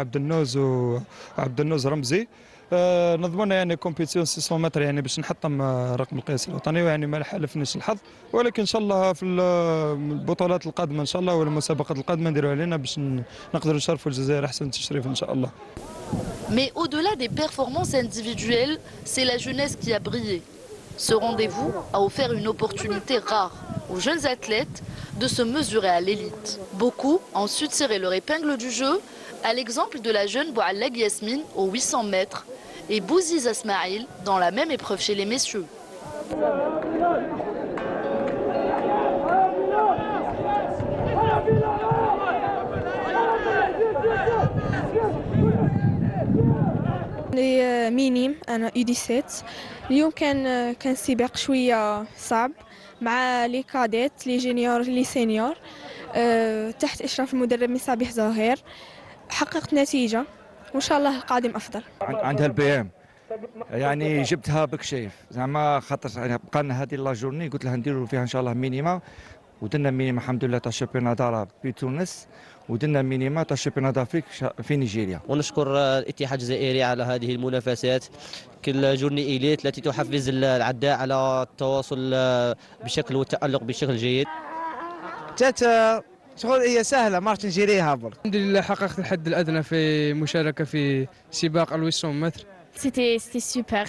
عبد النوز رمزي نضمن يعني كومبيتيسيون 600 متر يعني باش نحطم رقم القياس الوطني ويعني ما حالفنيش الحظ ولكن ان شاء الله في البطولات القادمه ان شاء الله والمسابقات القادمه نديروا علينا باش نقدروا نشرفوا الجزائر احسن تشريف ان شاء الله. Mais au-delà des performances individuelles, c'est la jeunesse qui a brillé. Ce rendez-vous a offert une opportunité rare aux jeunes athlètes de se mesurer à l'élite. Beaucoup ont su tirer leur épingle du jeu, à l'exemple de la jeune Bouallag Yasmine aux 800 mètres et Bouziz Asmaïl dans la même épreuve chez les messieurs. لي مينيم انا U17 اليوم كان سباق شويه صعب مع لي كاديت لي جونيور لي سينيور تحت اشراف المدرب مصابيح زهير حققت نتيجه وان شاء الله القادم افضل. عندها البي ام يعني جبتها بكشيف زعما خاطر بقى لنا هذه لا جورني قلت لها نديروا فيها ان شاء الله مينيما ودرنا مينيما الحمد لله تاع الشامبيونات دارا في تونس ودرنا مينيما تاع الشامبيونات دافريك في نيجيريا. ونشكر الاتحاد الجزائري على هذه المنافسات كل جورني إيليت التي تحفز العداء على التواصل بشكل والتألق بشكل جيد. شغل هي سهله مارش نجريها برك. الحمد لله حققت الحد الادنى في مشاركه في سباق ال 800 متر. C'était super.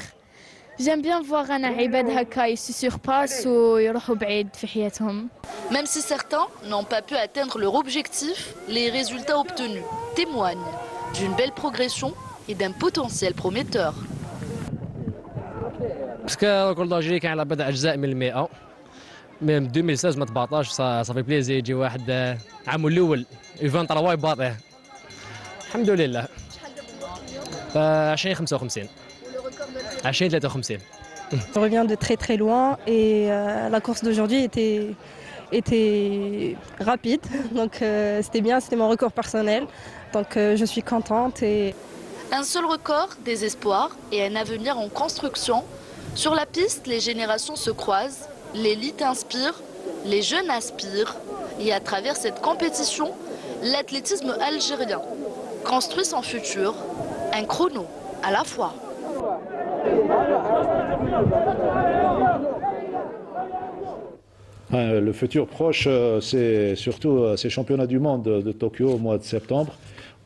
J'aime bien voir un عباد هكا ils se surpassent ويروحوا بعيد في حياتهم. Même si certains n'ont pas pu atteindre leur objectif, les résultats obtenus témoignent d'une belle progression et d'un potentiel prometteur. باسكو الريكورد الجيري كان على بضع اجزاء من 100 من 2016 ما 17 صافي بليزي يجي واحد عامو الاول 23 يباطيه الحمد لله 2055 2053. Je reviens de très loin et la course d'aujourd'hui était rapide, donc c'était bien, c'était mon record personnel, donc je suis contente. Un seul record, des espoirs et un avenir en construction. Sur la piste, les générations se croisent, l'élite inspire, les jeunes aspirent et à travers cette compétition, L'athlétisme algérien construit son futur, un chrono à la fois. Le futur proche, c'est surtout ces championnats du monde de Tokyo au mois de septembre,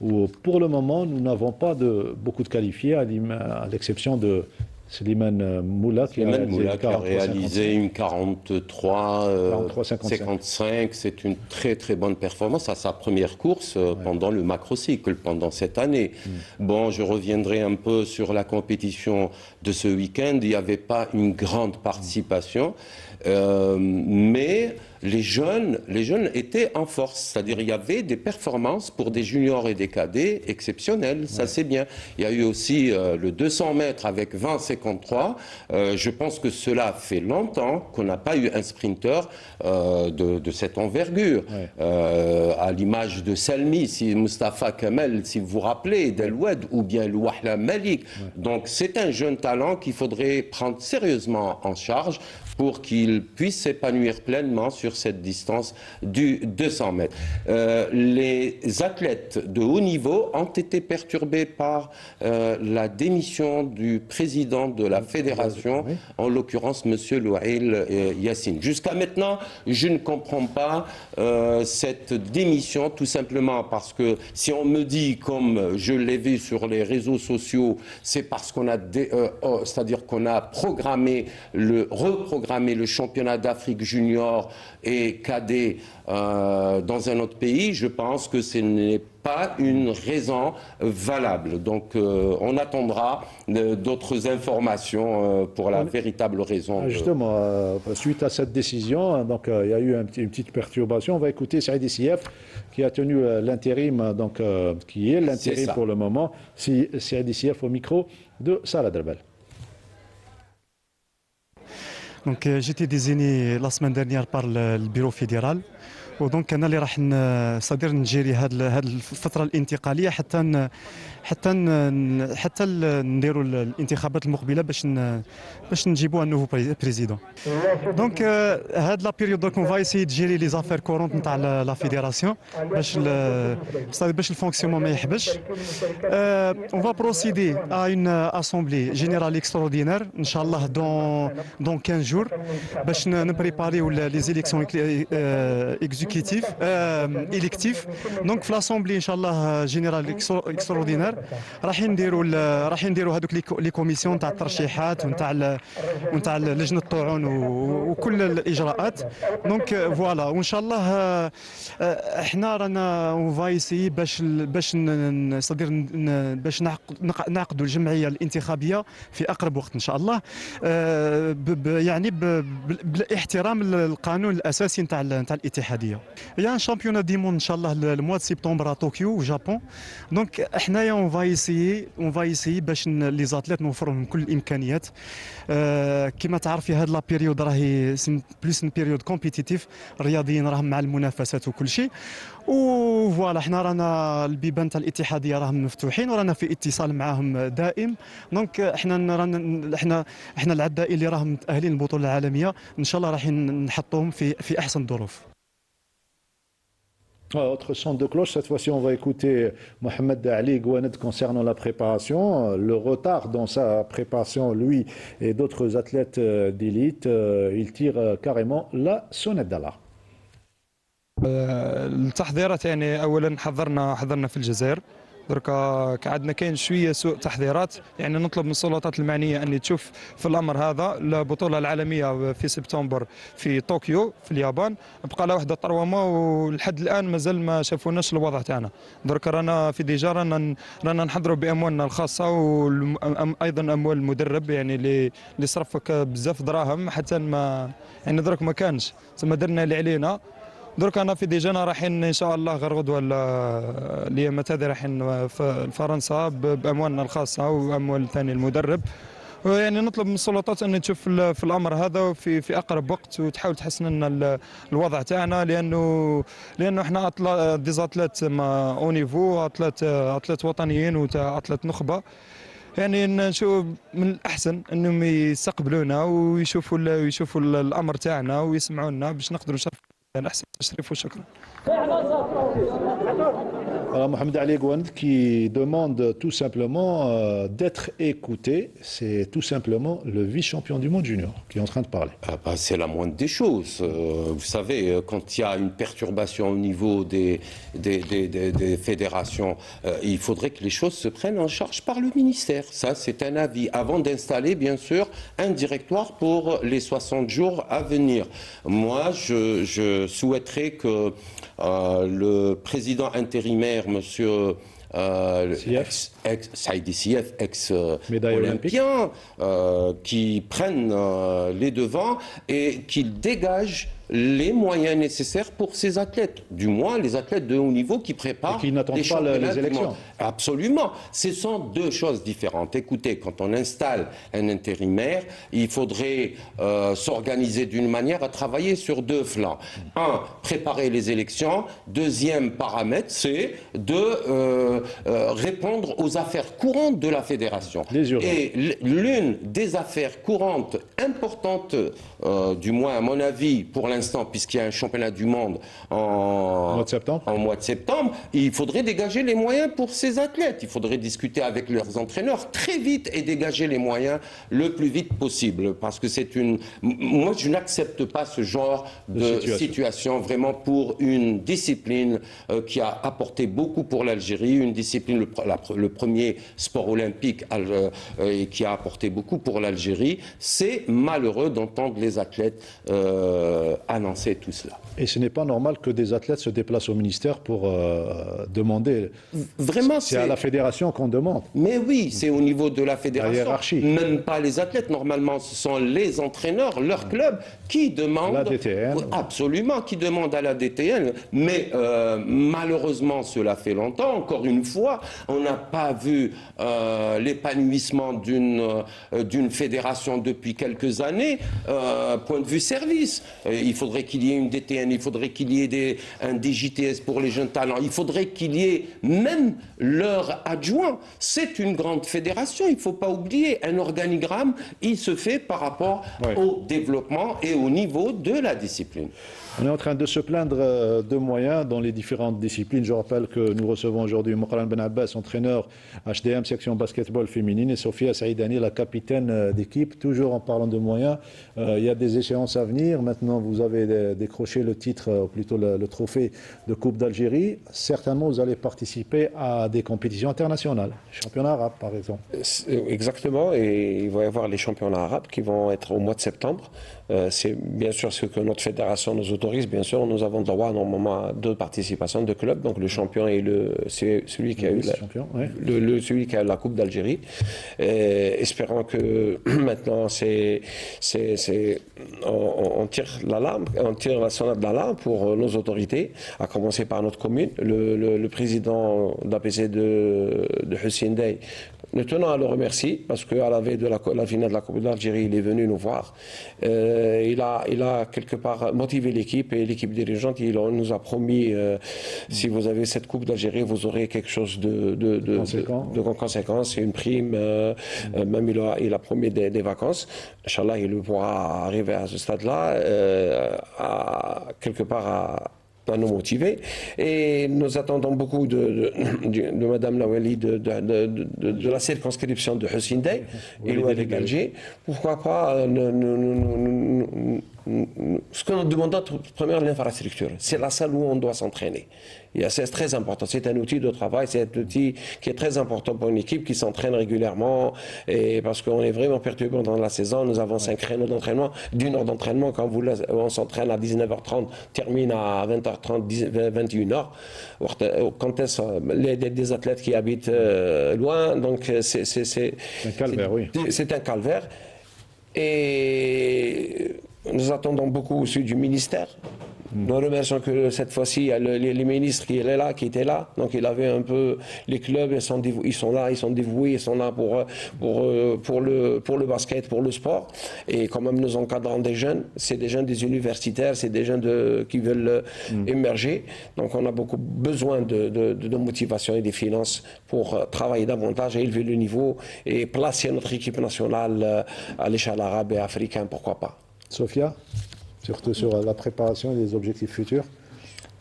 où pour le moment, nous n'avons pas beaucoup de qualifiés, à l'exception de Slimane Moula qui a réalisé une 43-55. C'est une très très bonne performance à sa première course pendant le macrocycle, pendant cette année. Bon, je reviendrai un peu sur la compétition de ce week-end. Il n'y avait pas une grande participation, mais les jeunes étaient en force. C'est-à-dire il y avait des performances pour des juniors et des cadets exceptionnelles. Ça, c'est bien. Il y a eu aussi le 200 mètres avec 20,53. Je pense que cela fait longtemps qu'on n'a pas eu un sprinter de cette envergure. À l'image de Salmi, Mustafa Kamel, si vous vous rappelez, Deloued ou bien Louahla Malik. Donc c'est un jeune talent qu'il faudrait prendre sérieusement en charge pour qu'il puisse s'épanouir pleinement sur cette distance du 200 mètres. Les athlètes de haut niveau ont été perturbés par la démission du président de la fédération, en l'occurrence M. Louail Yassine. Jusqu'à maintenant, je ne comprends pas cette démission, tout simplement parce que si on me dit, comme je l'ai vu sur les réseaux sociaux, c'est parce qu'on a, c'est-à-dire qu'on a reprogrammé le championnat d'Afrique junior et cadet dans un autre pays, je pense que ce n'est pas une raison valable. Donc on attendra d'autres informations pour la véritable raison. Justement, suite à cette décision, donc il y a eu une petite perturbation. On va écouter Saïd Issieff qui a tenu l'intérim, donc qui est l'intérim pour le moment. Saïd Issieff au micro de Salah Darbel. Donc j'étais désigné la semaine dernière par le bureau fédéral ودونك انا اللي راح نصدر نجيري هذه الفتره الانتقاليه حتى نديروا الانتخابات المقبله باش نجيبوا ان نوفو بريزيدون. دونك هاد لا بيريود دونك اون فا ايسيي تجيري لي زافير كورونت نتاع لا فيديراسيون باش الفونكسيونمون ما يحبش. اون فا بروسيدي ا اون اسامبلي جينيرال اكستراوردينير ان شاء الله دون 15 جور باش نبريباريو لي زيليكسيون électif. Donc في l'assemblée ان شاء الله جينيرال اكستراوردينير راح نديروا هذوك لي كوميسيون تاع الترشيحات ونتاع لجنه الطعون وكل الاجراءات. دونك فوالا وان شاء الله احنا رانا اون فايسي باش نعقدوا الجمعيه الانتخابيه في اقرب وقت ان شاء الله، يعني بالاحترام القانون الاساسي نتاع الاتحاديه. Il y a un championnat du monde inchallah le mois de septembre à Tokyo au Japon. Donc حنايا on va essayer باش لي زاتليت نوفر لهم كل الامكانيات. كما تعرفي هاد لا بيريود راهي بلوس ان بيريود كومبيتيتيف، الرياضيين راهم مع المنافسات وكل شيء. وفوالا حنا رانا البيبان تاع الاتحاديه راهم مفتوحين ورانا في اتصال معاهم دائم. دونك احنا العدائين اللي راهم متاهلين للبطوله العالميه ان شاء الله راح نحطوهم في احسن الظروف. Autre son de cloche, cette fois-ci on va écouter Mohamed Ali Gouaned concernant la préparation. Le retard dans sa préparation, lui et d'autres athlètes d'élite, il tire carrément la sonnette d'alarme. التحضيرات يعني اولا حضرنا في الجزائر، دركا عندنا كاين شويه سوء تحضيرات، يعني نطلب من السلطات المعنيه ان تشوف في الامر هذا. البطوله العالميه في سبتمبر في طوكيو في اليابان، بقى لها واحده طرومه ولحد الان مازال ما شافوناش الوضع تاعنا. دركا رانا في ديجا رانا نحضروا باموالنا الخاصه وايضا اموال المدرب، يعني اللي صرفك بزاف دراهم حتى ما يعني درك ما كانش ثم درنا اللي علينا. درك انا في ديجانا رايحين ان شاء الله غير غدوه الايامات هذه رايحين في فرنسا باموالنا الخاصه واموال ثاني المدرب. يعني نطلب من السلطات ان تشوف في الامر هذا في اقرب وقت وتحاول تحسن لنا الوضع تاعنا، لانه احنا ديزاتلات او نيفو، اتلات وطنيين واتلات نخبه. يعني نشوف من الاحسن انهم يستقبلونا ويشوفوا الامر تاعنا ويسمعونا باش نقدروا احسن تشريف وشكرا. Alors, Mohamed Ali Gouand qui demande tout simplement d'être écouté. C'est tout simplement le vice-champion du monde junior qui est en train de parler. C'est la moindre des choses. Vous savez, quand il y a une perturbation au niveau des fédérations, il faudrait que les choses se prennent en charge par le ministère. Ça, c'est un avis. Avant d'installer, bien sûr, un directoire pour les 60 jours à venir. Moi, je souhaiterais que le président intérimaire, monsieur Saïdi Sief, ex-olympien, qui prenne les devants et qu'il dégage les moyens nécessaires pour ces athlètes, du moins les athlètes de haut niveau qui préparent et qui n'attendent des pas championnats les élections. Absolument. Ce sont deux choses différentes. Écoutez, quand on installe un intérimaire, il faudrait s'organiser d'une manière à travailler sur deux flancs. Un, préparer les élections. Deuxième paramètre, c'est de répondre aux affaires courantes de la fédération. Et l'une des affaires courantes importantes, du moins à mon avis, pour l'instant, puisqu'il y a un championnat du monde en mois de septembre, il faudrait dégager les moyens pour ces athlètes. Il faudrait discuter avec leurs entraîneurs très vite et dégager les moyens le plus vite possible. Parce que c'est une... Moi, je n'accepte pas ce genre de situation vraiment pour une discipline qui a apporté beaucoup pour l'Algérie, une discipline, le premier sport olympique et qui a apporté beaucoup pour l'Algérie. C'est malheureux d'entendre les athlètes annoncer tout cela. Et ce n'est pas normal que des athlètes se déplacent au ministère pour demander. Vraiment, c'est à la fédération qu'on demande. Mais oui, c'est au niveau de la fédération. La hiérarchie. Même pas les athlètes. Normalement, ce sont les entraîneurs, leur club, qui demandent. La DTN. Absolument, qui demandent à la DTN. Mais malheureusement, cela fait longtemps. Encore une fois, on n'a pas vu l'épanouissement d'une fédération depuis quelques années. Point de vue service. Il faudrait qu'il y ait une DTN, il faudrait qu'il y ait un DJTS pour les jeunes talents, il faudrait qu'il y ait même leur adjoint. C'est une grande fédération, il ne faut pas oublier. Un organigramme, il se fait par rapport au développement et au niveau de la discipline. On est en train de se plaindre de moyens dans les différentes disciplines. Je rappelle que nous recevons aujourd'hui Mouqran Ben Abbas, entraîneur HDM section basketball féminine, et Sofia Saïdani, la capitaine d'équipe. Toujours en parlant de moyens, il y a des échéances à venir. Maintenant, vous avez décroché le titre, ou plutôt le trophée de Coupe d'Algérie. Certainement, vous allez participer à des compétitions internationales, championnats arabes par exemple. Exactement, et il va y avoir les championnats arabes qui vont être au mois de septembre. C'est bien sûr ce que notre fédération nous autorise. Bien sûr, nous avons droit normalement à 2 participations de clubs, donc le champion et celui qui a eu celui qui a la Coupe d'Algérie. Espérons que maintenant on tire l'alarme, on tire la sonnette d'alarme pour nos autorités, à commencer par notre commune, le président d'APC de Hussein Dey. Nous tenons à le remercier parce qu'à la veille de la finale de la Coupe d'Algérie, il est venu nous voir. Il a quelque part motivé l'équipe et l'équipe dirigeante. Il nous a promis, si vous avez cette Coupe d'Algérie, vous aurez quelque chose de conséquent, c'est une prime. Même il a promis des vacances. Inch'Allah, il pourra arriver à ce stade-là, quelque part à nous motiver. Et nous attendons beaucoup de Madame Lawali de la circonscription de Hussein Dey et Louis d'Alger. Pourquoi pas ce que nous demandons, premièrement, l'infrastructure. C'est la salle où on doit s'entraîner. C'est très important. C'est un outil de travail, c'est un outil qui est très important pour une équipe qui s'entraîne régulièrement. Et parce qu'on est vraiment perturbé pendant la saison. Nous avons 5 créneaux d'entraînement, d'une heure d'entraînement. Quand on s'entraîne à 19h30, termine à 20h30, 21h. Quand des athlètes qui habitent loin, donc c'est un calvaire, oui. C'est un calvaire. Et nous attendons beaucoup aussi du ministère. Nous remercions que cette fois-ci, il y a les ministres qui étaient là. Donc il avait un peu les clubs, ils sont là, ils sont dévoués, ils sont là pour le basket, pour le sport. Et quand même nous encadrons des jeunes, c'est des jeunes des universitaires, c'est des jeunes qui veulent émerger. Donc on a beaucoup besoin de motivation et des finances pour travailler davantage et élever le niveau et placer notre équipe nationale à l'échelle arabe et africaine, pourquoi pas. Sofia, surtout sur la préparation et les objectifs futurs?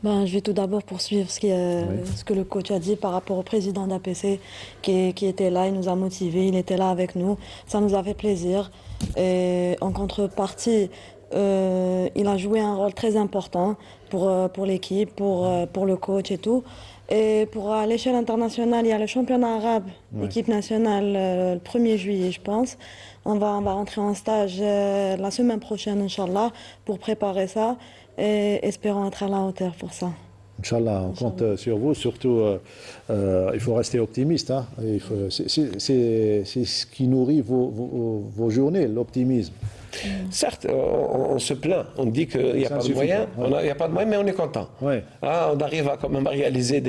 Ben, je vais tout d'abord poursuivre ce que le coach a dit par rapport au président d'APC qui était là, il nous a motivés, il était là avec nous, ça nous a fait plaisir. Et en contrepartie, il a joué un rôle très important pour l'équipe, pour le coach et tout. Et pour à l'échelle internationale, il y a le championnat arabe, l'équipe nationale, le 1er juillet, je pense. On va rentrer en stage la semaine prochaine, Inch'Allah, pour préparer ça. Et espérons être à la hauteur pour ça. Inch'Allah, on compte sur vous. Surtout, il faut rester optimiste. Hein. C'est ce qui nourrit vos journées, l'optimisme. Certes, on se plaint, on dit qu'il n'y a pas de moyens, il n'y a pas de moyens, mais on est content. On arrive à quand même à réaliser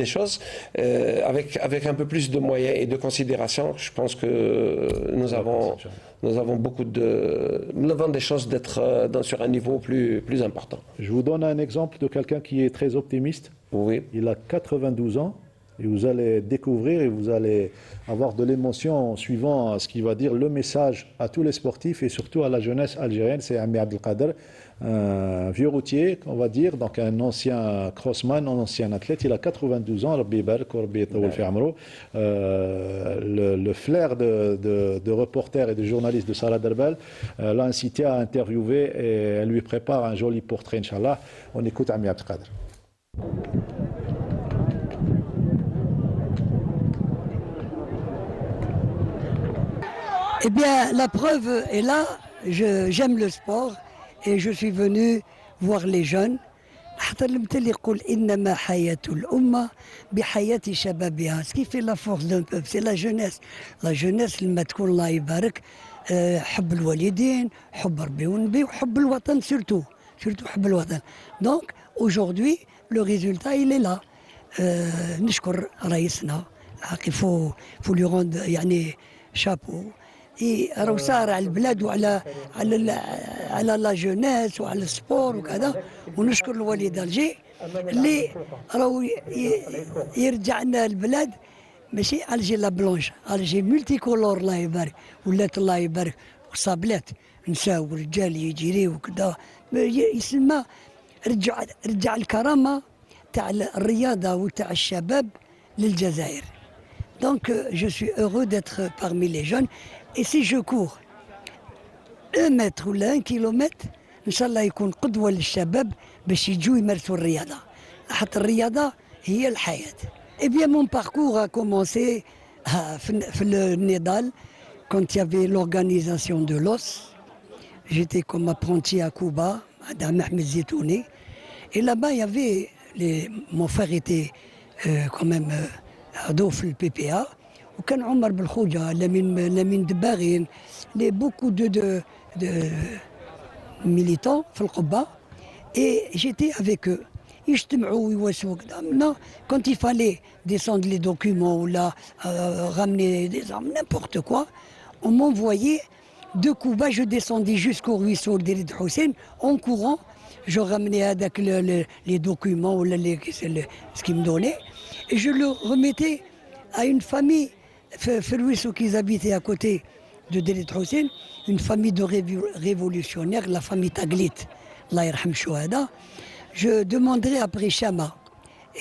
des choses avec un peu plus de moyens et de considération. Je pense que nous avons beaucoup nous avons des chances d'être sur un niveau plus important. Je vous donne un exemple de quelqu'un qui est très optimiste. Oui. Il a 92 ans. Et vous allez découvrir et vous allez avoir de l'émotion en suivant ce qu'il va dire, le message à tous les sportifs et surtout à la jeunesse algérienne. C'est Ami Abdelkader, un vieux routier, on va dire, donc un ancien crossman, un ancien athlète. Il a 92 ans, Rabbi Barak, Rabbi Tawal fi Amro. Le flair de reporter et de journaliste de Salah Derbel l'a incité à interviewer et elle lui prépare un joli portrait, Inch'Allah. On écoute Ami Abdelkader. Eh bien, la preuve est là. J'aime le sport et je suis venu voir les jeunes. Ce qui fait la force d'un peuple, c'est la jeunesse. La jeunesse, لما تكون الله يبارك حب الوالدين حب ربي ونبي وحب الوطن surtout حب الوطن. Donc aujourd'hui, le résultat il est là. نشكر رئيسنا. Il faut lui rendre يعني chapeau. راهو صار على البلاد وعلى على لا جونيس وعلى السبور وكذا ونشكر الوالد الجي اللي راهو يرجع لنا البلاد ماشي الجي لا بلونش الجي ملتي كولور الله يبارك ولات الله يبارك وصابلات نساء ورجال يجري وكذا يسمى رجع الكرامه تاع الرياضه وتاع الشباب للجزائر. Donc je suis heureux d'être parmi les jeunes. Et si je cours 1 mètre ولا 1 كيلومتر إن شاء الله يكون قدوة للشباب باش يجوا يمارسوا الرياضة. حتى الرياضة هي الحياة. Eh bien mon parcours a commencé في النضال quand il y avait l'organisation de l'OS. J'étais comme apprenti à Cuba, à Ahmed Zetouni. Et là-bas il y avait mon frère était quand même عضو في الPPA. وكان عمر بالخوجة لمين دباغين beaucoup de militants في القبة et j'étais avec eux يجتمعوا ويواسوا كذا. Quand il fallait descendre les documents ou là ramener des armes n'importe quoi on m'envoyait de Cuba. Je descendais jusqu'au ruisseau de Hussein en courant. Je ramenais avec les documents ou ce qu'ils me donnaient et je le remettais à une famille Ferruisseau qui habitaient à côté de Delit Hussein, une famille de révolutionnaires, la famille Taglit, Allah yarham Chouhada. Je demanderai après Chama.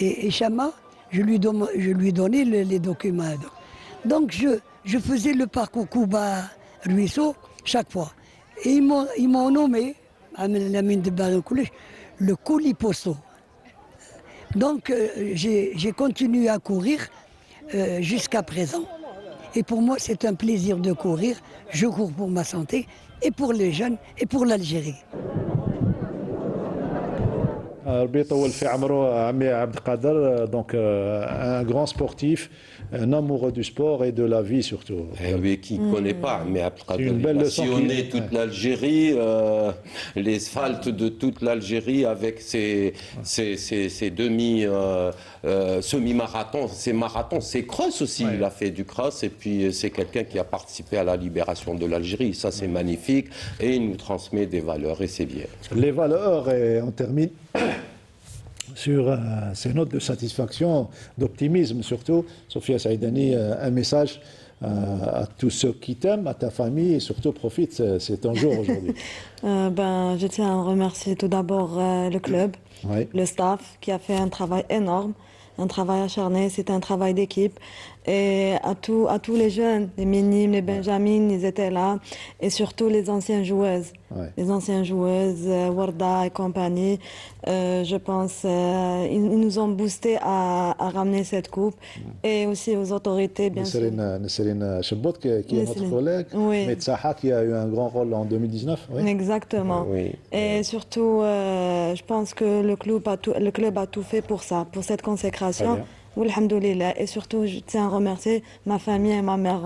Et Chama, je lui donnais les documents. Donc je faisais le parcours Cuba-Ruisseau chaque fois. Et ils m'ont nommé, le Coliposto. Donc j'ai continué à courir jusqu'à présent. Et pour moi, c'est un plaisir de courir. Je cours pour ma santé et pour les jeunes et pour l'Algérie. ربي يطول في عمره عمي عبد القادر, donc un grand sportif, un amoureux du sport et de la vie surtout. Oui, qui ne connaît pas, mais il a sillonné toute l'Algérie, l'asphalte de toute l'Algérie avec ses semi-marathons, ses marathons, ses crosses aussi. Il a fait du cross et puis c'est quelqu'un qui a participé à la libération de l'Algérie. Ça, c'est magnifique et il nous transmet des valeurs et c'est bien. Les valeurs, et on termine sur ces notes de satisfaction, d'optimisme surtout. Sophia Saïdani, un message à tous ceux qui t'aiment, à ta famille et surtout profite, c'est ton jour aujourd'hui. Je tiens à remercier tout d'abord le club, le staff qui a fait un travail énorme, un travail acharné, c'est un travail d'équipe. Et à tous les jeunes, les minimes, les benjamines, ils étaient là. Et surtout les anciennes joueuses. Les anciennes joueuses, Warda et compagnie. Je pense ils nous ont boosté à ramener cette coupe. Et aussi aux autorités, bien sûr. Nesrine Chebot, qui est notre collègue. Metsaha, qui a eu un grand rôle en 2019. Exactement. Et surtout, je pense que le club a tout fait pour ça, pour cette consécration. Alhamdoulilah. Et surtout, je tiens à remercier ma famille et ma mère.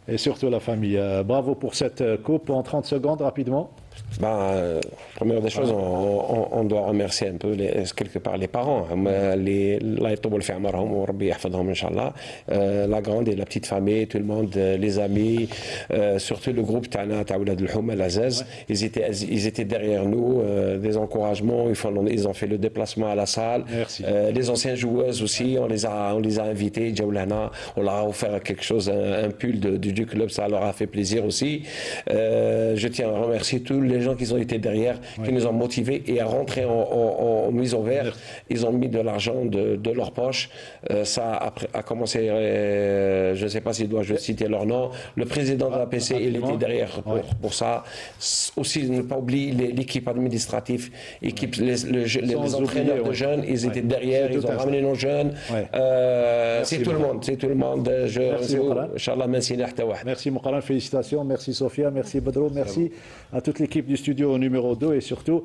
Et surtout la famille. Bravo pour cette coupe. En 30 secondes, rapidement. Première des choses, on doit remercier un peu quelque part les parents. La grande et la petite famille, tout le monde, les amis, surtout le groupe Tana Taoulad al-Houm al-Azaz, ils étaient derrière nous, des encouragements, ils ont fait le déplacement à la salle. Les anciennes joueuses aussi, on les a invités, Djaoulana, on leur a offert quelque chose, un pull du club, ça leur a fait plaisir aussi. Je tiens à remercier tous les gens qui ont été derrière, qui nous ont motivés et à rentrer en mise au vert. Ils ont mis de l'argent de leur poche. Ça a commencé, je ne sais pas si je citer leur nom, le président de la PC, il était derrière pour ça. Aussi, ne pas oublier l'équipe administrative, les entraîneurs de jeunes, ils étaient derrière, ils ont ramené nos jeunes. C'est tout le monde. Merci Moukaran, félicitations. Merci Sophia, merci Badro, merci à toute l'équipe du studio numéro 2 et surtout